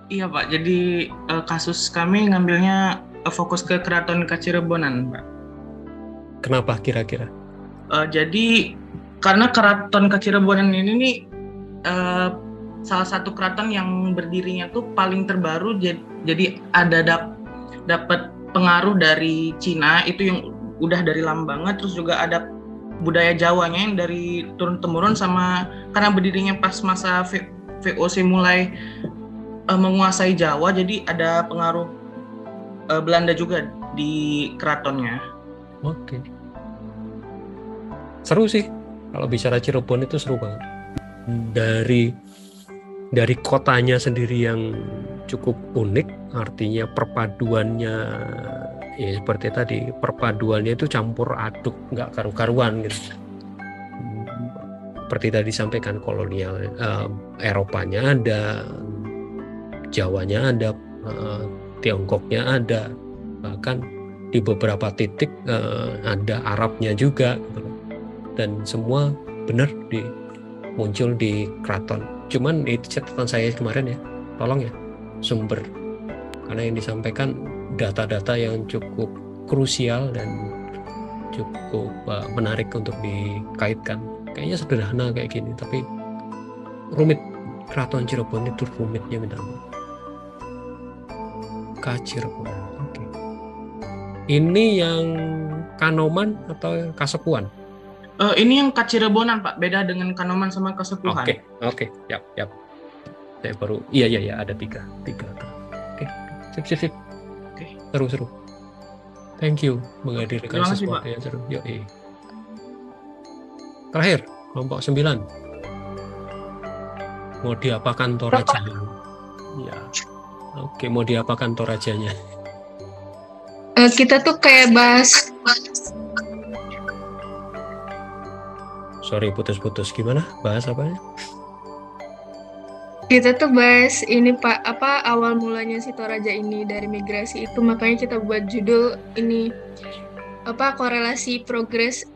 Iya Pak, jadi kasus kami ngambilnya fokus ke Keraton Kacirebonan Pak. Kenapa kira-kira? Jadi karena Keraton Kacirebonan ini nih salah satu keraton yang berdirinya tuh paling terbaru, jadi ada dapat pengaruh dari Cina itu yang udah dari lama banget, terus juga ada budaya Jawanya yang dari turun temurun, sama karena berdirinya pas masa VOC mulai menguasai Jawa, jadi ada pengaruh Belanda juga di keratonnya. Oke. Seru sih kalau bicara Cirebon, itu seru banget. Dari kotanya sendiri yang cukup unik, artinya perpaduannya ya seperti tadi, perpaduannya itu campur aduk, nggak karu-karuan gitu. Seperti tadi disampaikan, kolonial Eropanya ada, Jawanya ada, Tiongkoknya ada, bahkan di beberapa titik ada Arabnya juga gitu. Dan semua benar muncul di keraton. Cuman itu catatan saya kemarin ya, tolong ya sumber, karena yang disampaikan data-data yang cukup krusial dan cukup menarik untuk dikaitkan. Kayaknya sederhana kayak gini, tapi rumit. Keraton Cirebon itu rumitnya minta ampun. Cirebon. Oke. Ini yang Kanoman atau Kasepuhan? Ini yang Kacirebonan, Pak. Beda dengan Kanoman sama Kasepuhan. Oke. Yap. Saya baru, iya, ada tiga. Oke. Sip. Oke. Seru. Thank you menghadirkan sesuatu yang seru. Yoi. Terakhir, kelompok 9. Mau diapakan Torajanya? Ya. Oke, mau diapakan Torajanya? Kita tuh kayak bahas. Sorry, putus-putus. Gimana? Bahas apanya? Kita tuh bahas ini Pak, apa awal mulanya si Toraja ini dari migrasi itu, makanya kita buat judul ini apa, korelasi proses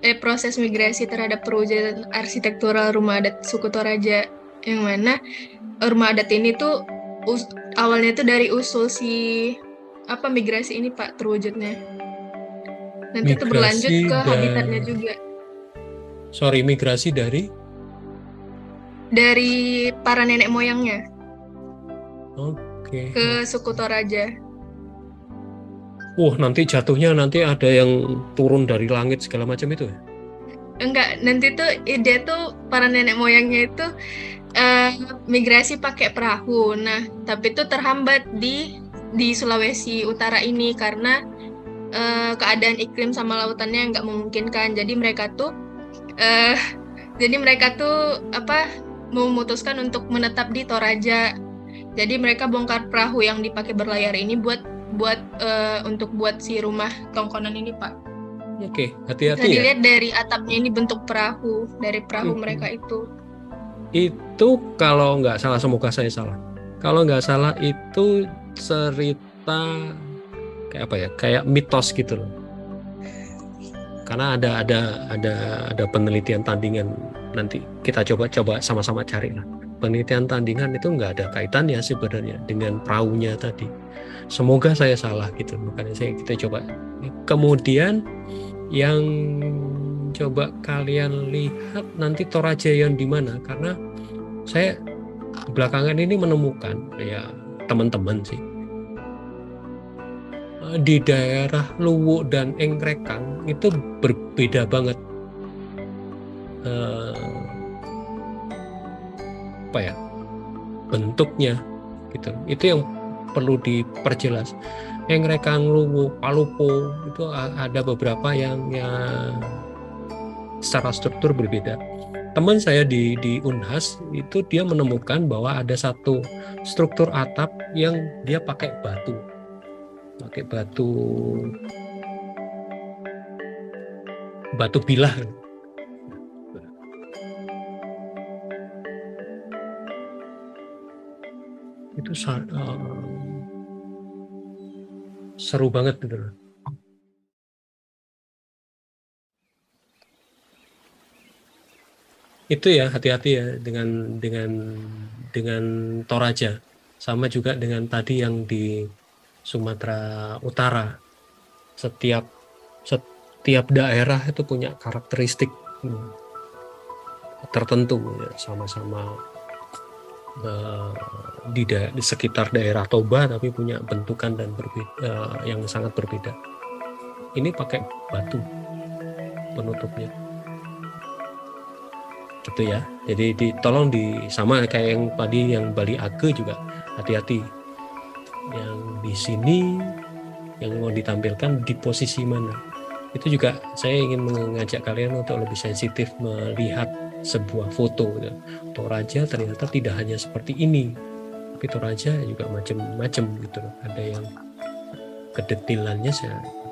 migrasi terhadap perwujudan arsitektural rumah adat suku Toraja, yang mana rumah adat ini tuh awalnya tuh dari usul si apa migrasi ini Pak terwujudnya. Nanti tuh berlanjut ke habitatnya juga. Sorry, migrasi dari para nenek moyangnya. Oke. Ke suku Toraja. Nanti jatuhnya nanti ada yang turun dari langit segala macam itu ya? Enggak, nanti tuh dia tuh para nenek moyangnya itu migrasi pakai perahu. Nah, tapi itu terhambat di Sulawesi Utara ini karena keadaan iklim sama lautannya nggak memungkinkan. Jadi mereka tuh memutuskan untuk menetap di Toraja. Jadi mereka bongkar perahu yang dipakai berlayar ini untuk buat si rumah tongkonan ini Pak. Oke, hati-hati ya. Bisa dilihat dari atapnya ini bentuk perahu, dari perahu mereka itu. Itu kalau nggak salah, semoga saya salah. Kalau nggak salah itu cerita kayak apa ya? Kayak mitos gitu loh. Karena ada penelitian tandingan, nanti kita coba sama-sama cari lah. Penelitian tandingan itu nggak ada kaitannya sebenarnya dengan perahunya tadi. Semoga saya salah gitu, makanya kita coba. Kemudian yang coba kalian lihat nanti Toraja yang di mana, karena saya belakangan ini menemukan ya teman-teman sih di daerah Luwu dan Engrekang itu berbeda banget bentuknya gitu. Itu yang perlu diperjelas. Engrekang, Luwu, Palupo itu ada beberapa yang secara struktur berbeda. Teman saya di Unhas itu dia menemukan bahwa ada satu struktur atap yang dia pakai batu bilah. Itu seru banget gitu. Itu ya, hati-hati ya dengan Toraja, sama juga dengan tadi yang di Sumatera Utara. Setiap daerah itu punya karakteristik tertentu ya, sama-sama di sekitar daerah Toba, tapi punya bentukan dan berbeda, yang sangat berbeda. Ini pakai batu penutupnya, gitu ya. Jadi tolong sama kayak yang tadi yang Bali Age juga hati-hati. Yang di sini yang mau ditampilkan di posisi mana? Itu juga saya ingin mengajak kalian untuk lebih sensitif melihat sebuah foto. Toraja ternyata tidak hanya seperti ini, tapi Toraja juga macam-macam gitu loh. Ada yang kedetilannya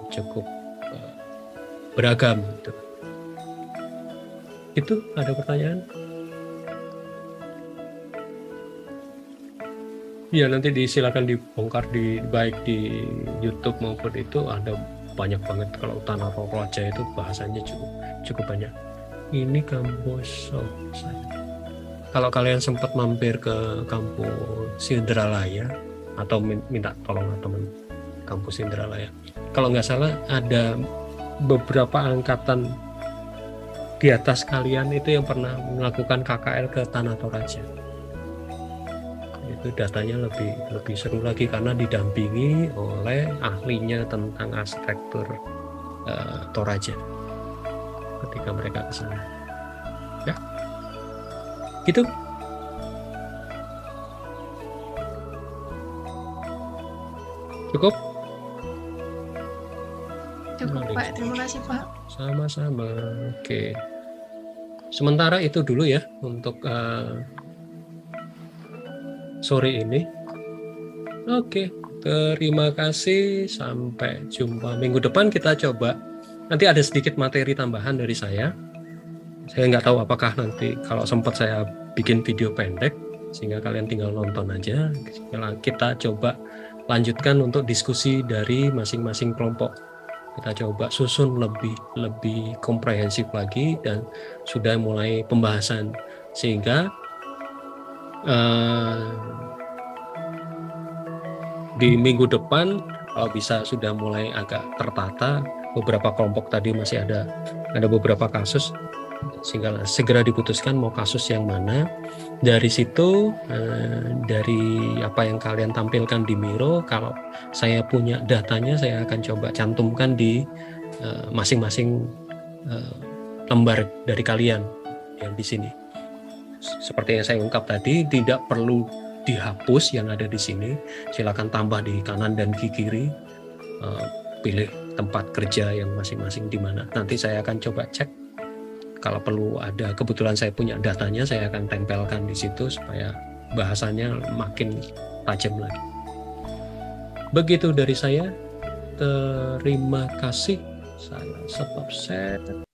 cukup beragam gitu. Itu ada pertanyaan? Ya, nanti silakan dibongkar baik di YouTube maupun itu, ada banyak banget. Kalau Tanah Toraja itu bahasanya cukup banyak. Ini kampus kalau kalian sempat mampir ke kampus Indralaya atau minta tolong teman kampus Indralaya, kalau nggak salah ada beberapa angkatan di atas kalian itu yang pernah melakukan KKL ke Tanah Toraja. Itu datanya lebih seru lagi karena didampingi oleh ahlinya tentang arsitektur Toraja ketika mereka ke sana. Ya, gitu. Cukup? Cukup Pak, terima kasih Pak. Sama-sama. Oke. Sementara itu dulu ya untuk sore ini. Oke, terima kasih. Sampai jumpa minggu depan. Kita coba. Nanti ada sedikit materi tambahan dari saya. Saya nggak tahu apakah nanti kalau sempat saya bikin video pendek sehingga kalian tinggal nonton aja. Kita coba lanjutkan untuk diskusi dari masing-masing kelompok. Kita coba susun lebih komprehensif lagi dan sudah mulai pembahasan sehingga di minggu depan kalau bisa sudah mulai agak tertata. Beberapa kelompok tadi masih ada beberapa kasus sehingga segera diputuskan mau kasus yang mana. Dari situ dari apa yang kalian tampilkan di Miro, kalau saya punya datanya saya akan coba cantumkan di masing-masing lembar dari kalian yang di sini. Seperti yang saya ungkap tadi, tidak perlu dihapus yang ada di sini, silakan tambah di kanan dan di kiri, pilih tempat kerja yang masing-masing di mana. Nanti saya akan coba cek, kalau perlu ada, kebetulan saya punya datanya, saya akan tempelkan di situ supaya bahasanya makin tajam lagi. Begitu dari saya, terima kasih. Saya stop share.